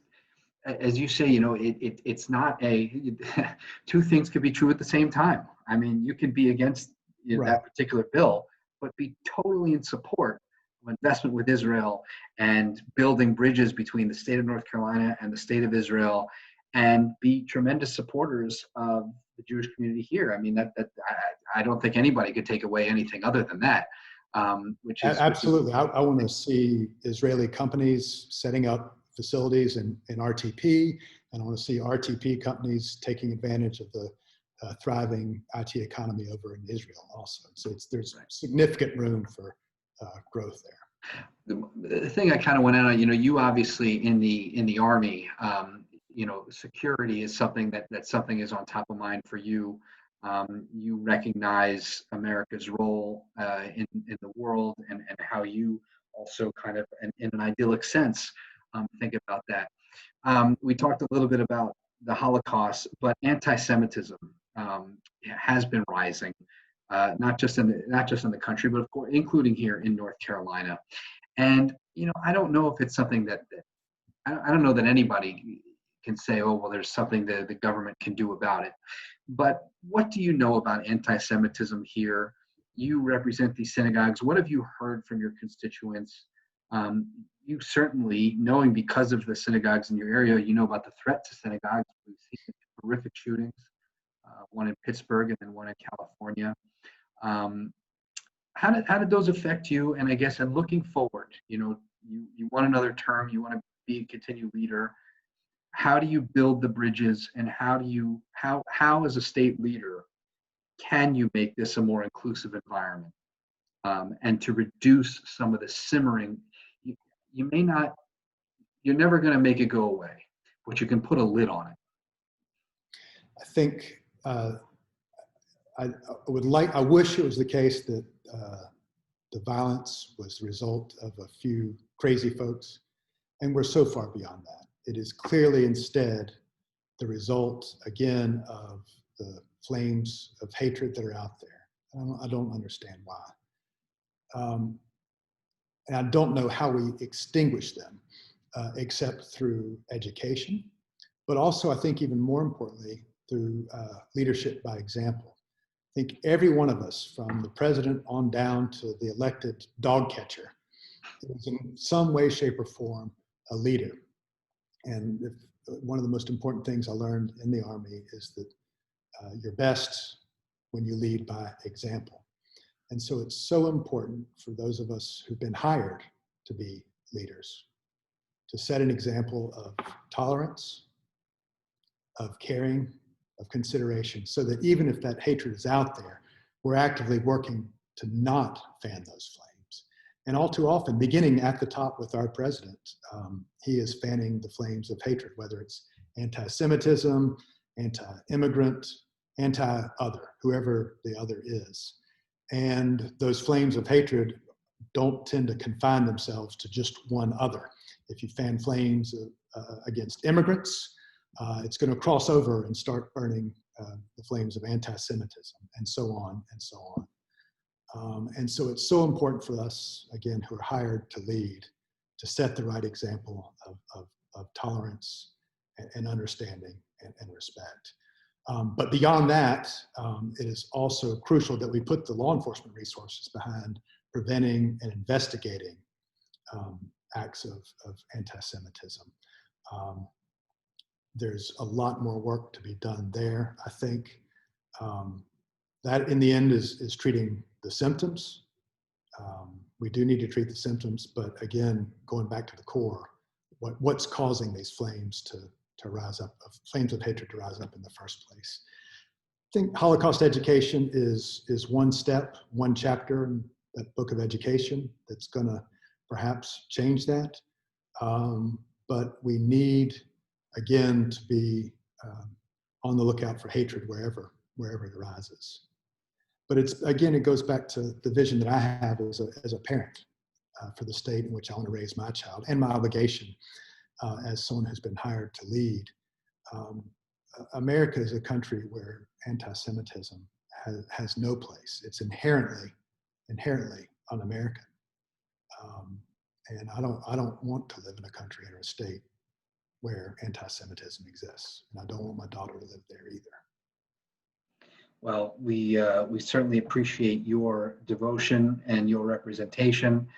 as you say, you know, it's not two things could be true at the same time. I mean, you can be against that particular bill, but be totally in support of investment with Israel and building bridges between the state of North Carolina and the state of Israel, and be tremendous supporters of the Jewish community here. I mean, I don't think anybody could take away anything other than that. Which is absolutely. I want to see Israeli companies setting up facilities in RTP, and I want to see RTP companies taking advantage of the thriving IT economy over in Israel also. So there's significant room for growth there. The thing I kind of went out on, you know, you obviously in the Army, you know, security is something that something is on top of mind for you. You recognize America's role in the world, and how you also kind of, in an idyllic sense, think about that. We talked a little bit about the Holocaust, but anti-Semitism has been rising, not just in the country, but of course, including here in North Carolina. And you know, I don't know if it's something that I don't know that anybody can say, oh, well, there's something that the government can do about it. But what do you know about anti-Semitism here? You represent these synagogues. What have you heard from your constituents? You certainly, knowing because of the synagogues in your area, you know about the threat to synagogues. We've seen horrific shootings, one in Pittsburgh and then one in California. How did those affect you? And I guess, and looking forward, you know, you want another term, you want to be a continued leader. How do you build the bridges, and how as a state leader can you make this a more inclusive environment, and to reduce some of the simmering? You're never going to make it go away, but you can put a lid on it. I think I wish it was the case that the violence was the result of a few crazy folks, and we're so far beyond that. It is clearly instead the result, again, of the flames of hatred that are out there. I don't understand why. And I don't know how we extinguish them except through education, but also I think even more importantly, through leadership by example. I think every one of us, from the president on down to the elected dog catcher, is in some way, shape, or form a leader. And one of the most important things I learned in the Army is that you're best when you lead by example. And so it's so important for those of us who've been hired to be leaders, to set an example of tolerance, of caring, of consideration, so that even if that hatred is out there, we're actively working to not fan those flames. And all too often, beginning at the top with our president, he is fanning the flames of hatred, whether it's anti-Semitism, anti-immigrant, anti-other, whoever the other is. And those flames of hatred don't tend to confine themselves to just one other. If you fan flames against immigrants, it's going to cross over and start burning the flames of anti-Semitism, and so on and so on. And so it's so important for us, again, who are hired to lead, to set the right example of tolerance and understanding and respect. But beyond that, it is also crucial that we put the law enforcement resources behind preventing and investigating acts of anti-Semitism. There's a lot more work to be done there. I think that in the end is treating the symptoms. We do need to treat the symptoms, but again, going back to the core, what's causing these flames to rise up, flames of hatred to rise up in the first place. I think Holocaust education is one step, one chapter in that book of education that's gonna perhaps change that. But we need, again, to be on the lookout for hatred wherever it arises. But it goes back to the vision that I have as a parent for the state in which I want to raise my child, and my obligation as someone who's been hired to lead. America is a country where anti-Semitism has no place. It's inherently un-American. And I don't want to live in a country or a state where anti-Semitism exists, and I don't want my daughter to live there either. Well, we certainly appreciate your devotion and your representation,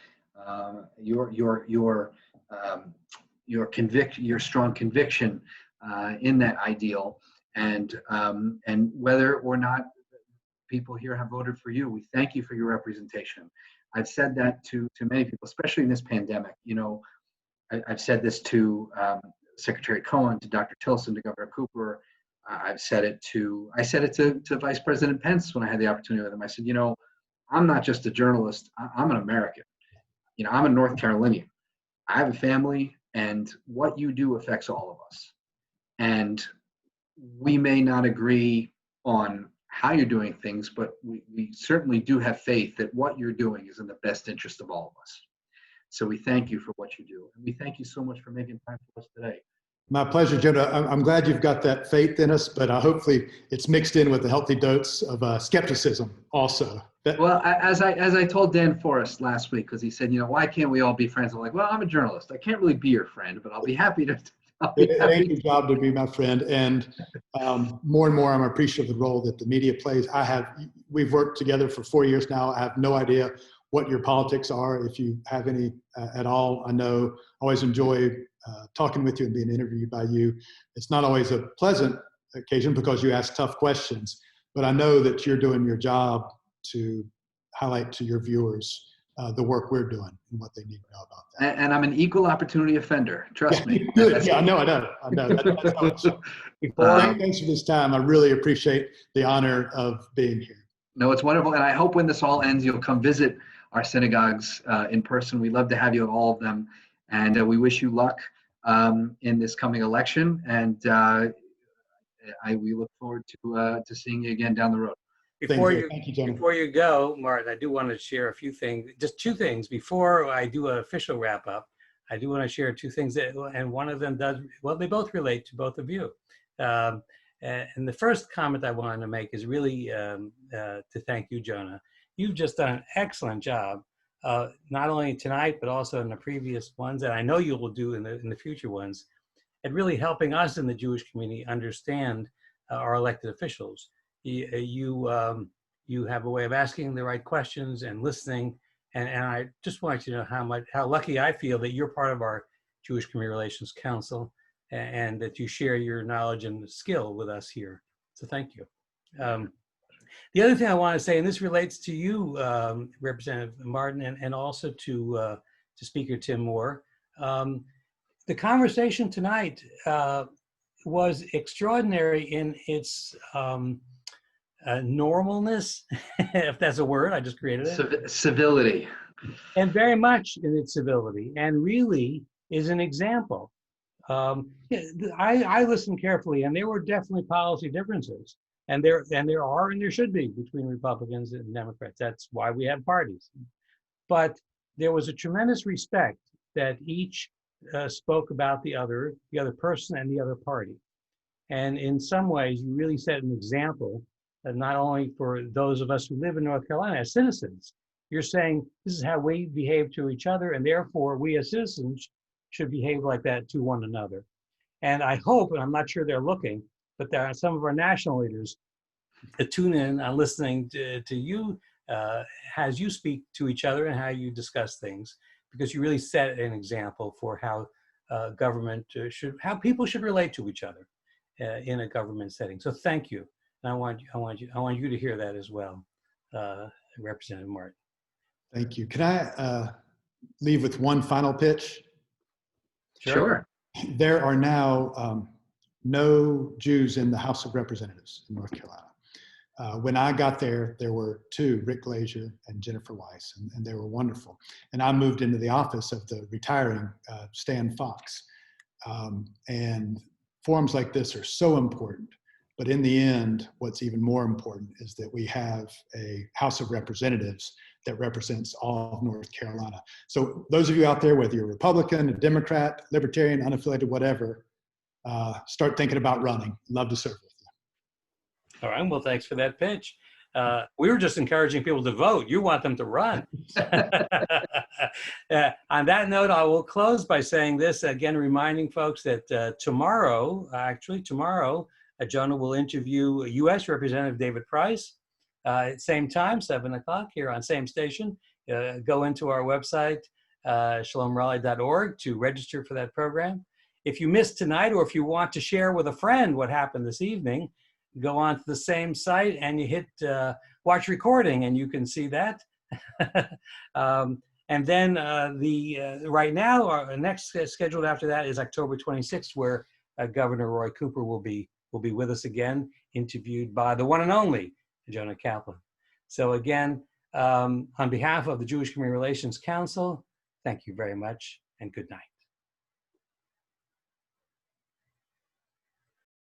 your strong conviction in that ideal, and whether or not people here have voted for you, we thank you for your representation. I've said that to many people, especially in this pandemic. You know, I've said this to Secretary Cohen, to Dr. Tilson, to Governor Cooper. I said it to Vice President Pence when I had the opportunity with him. I said, you know, I'm not just a journalist. I'm an American. You know, I'm a North Carolinian. I have a family, and what you do affects all of us. And we may not agree on how you're doing things, but we certainly do have faith that what you're doing is in the best interest of all of us. So we thank you for what you do. And we thank you so much for making time for us today. My pleasure, Jonah. I'm glad you've got that faith in us, but hopefully it's mixed in with a healthy dose of skepticism also. Well, as I told Dan Forrest last week, because he said, you know, why can't we all be friends? I'm like, well, I'm a journalist. I can't really be your friend, but I'll be happy to. It ain't your job to be my friend. And more and more, I'm appreciative of the role that the media plays. We've worked together for 4 years now. I have no idea what your politics are, if you have any at all. I know I always enjoy talking with you and being interviewed by you. It's not always a pleasant occasion because you ask tough questions, but I know that you're doing your job to highlight to your viewers the work we're doing and what they need to know about that. And I'm an equal opportunity offender, trust me. Good. Yeah, I know. Thanks for this time. I really appreciate the honor of being here. No, it's wonderful. And I hope when this all ends, you'll come visit our synagogues in person. We'd love to have you at all of them. And we wish you luck in this coming election. And we look forward to seeing you again down the road. Before you go, Martin, I do want to share a few things, just two things. Before I do an official wrap up, I do want to share two things, and one of them does, well, they both relate to both of you. And the first comment I wanted to make is really to thank you, Jonah. You've just done an excellent job, not only tonight, but also in the previous ones, and I know you will do in the future ones, at really helping us in the Jewish community understand our elected officials. You have a way of asking the right questions and listening, and I just want you to know how lucky I feel that you're part of our Jewish Community Relations Council, and that you share your knowledge and skill with us here. So thank you. The other thing I want to say, and this relates to you, Representative Martin, and also to Speaker Tim Moore. The conversation tonight was extraordinary in its normalness, if that's a word, I just created it. Civility. And very much in its civility, and really is an example. I listened carefully, and there were definitely policy differences, and there are, and there should be, between Republicans and Democrats. That's why we have parties. But there was a tremendous respect that each spoke about the other person and the other party. And in some ways, you really set an example, not only for those of us who live in North Carolina as citizens. You're saying this is how we behave to each other, and therefore we as citizens should behave like that to one another. And I hope, and I'm not sure they're looking, but there are some of our national leaders that tune in on listening to you as you speak to each other and how you discuss things, because you really set an example for how how people should relate to each other in a government setting. So thank you, and I want you to hear that as well, Representative Martin. Thank you. Can I leave with one final pitch? Sure. There are now no Jews in the House of Representatives in North Carolina. When I got there, there were two, Rick Glazier and Jennifer Weiss, and they were wonderful. And I moved into the office of the retiring Stan Fox. And forums like this are so important. But in the end, what's even more important is that we have a House of Representatives that represents all of North Carolina. So those of you out there, whether you're Republican, a Democrat, Libertarian, unaffiliated, whatever, start thinking about running. Love to serve with you. All right, well, thanks for that pitch. We were just encouraging people to vote. You want them to run. On that note, I will close by saying this, again, reminding folks that tomorrow, Jonah will interview U.S. Representative David Price at same time, 7 o'clock here on same station. Go into our website, shalomraleigh.org, to register for that program. If you missed tonight, or if you want to share with a friend what happened this evening, go on to the same site and you hit watch recording, and you can see that. And then right now, our next scheduled after that is October 26th, where Governor Roy Cooper will be with us again, interviewed by the one and only Jonah Kaplan. So again, on behalf of the Jewish Community Relations Council, thank you very much, and good night.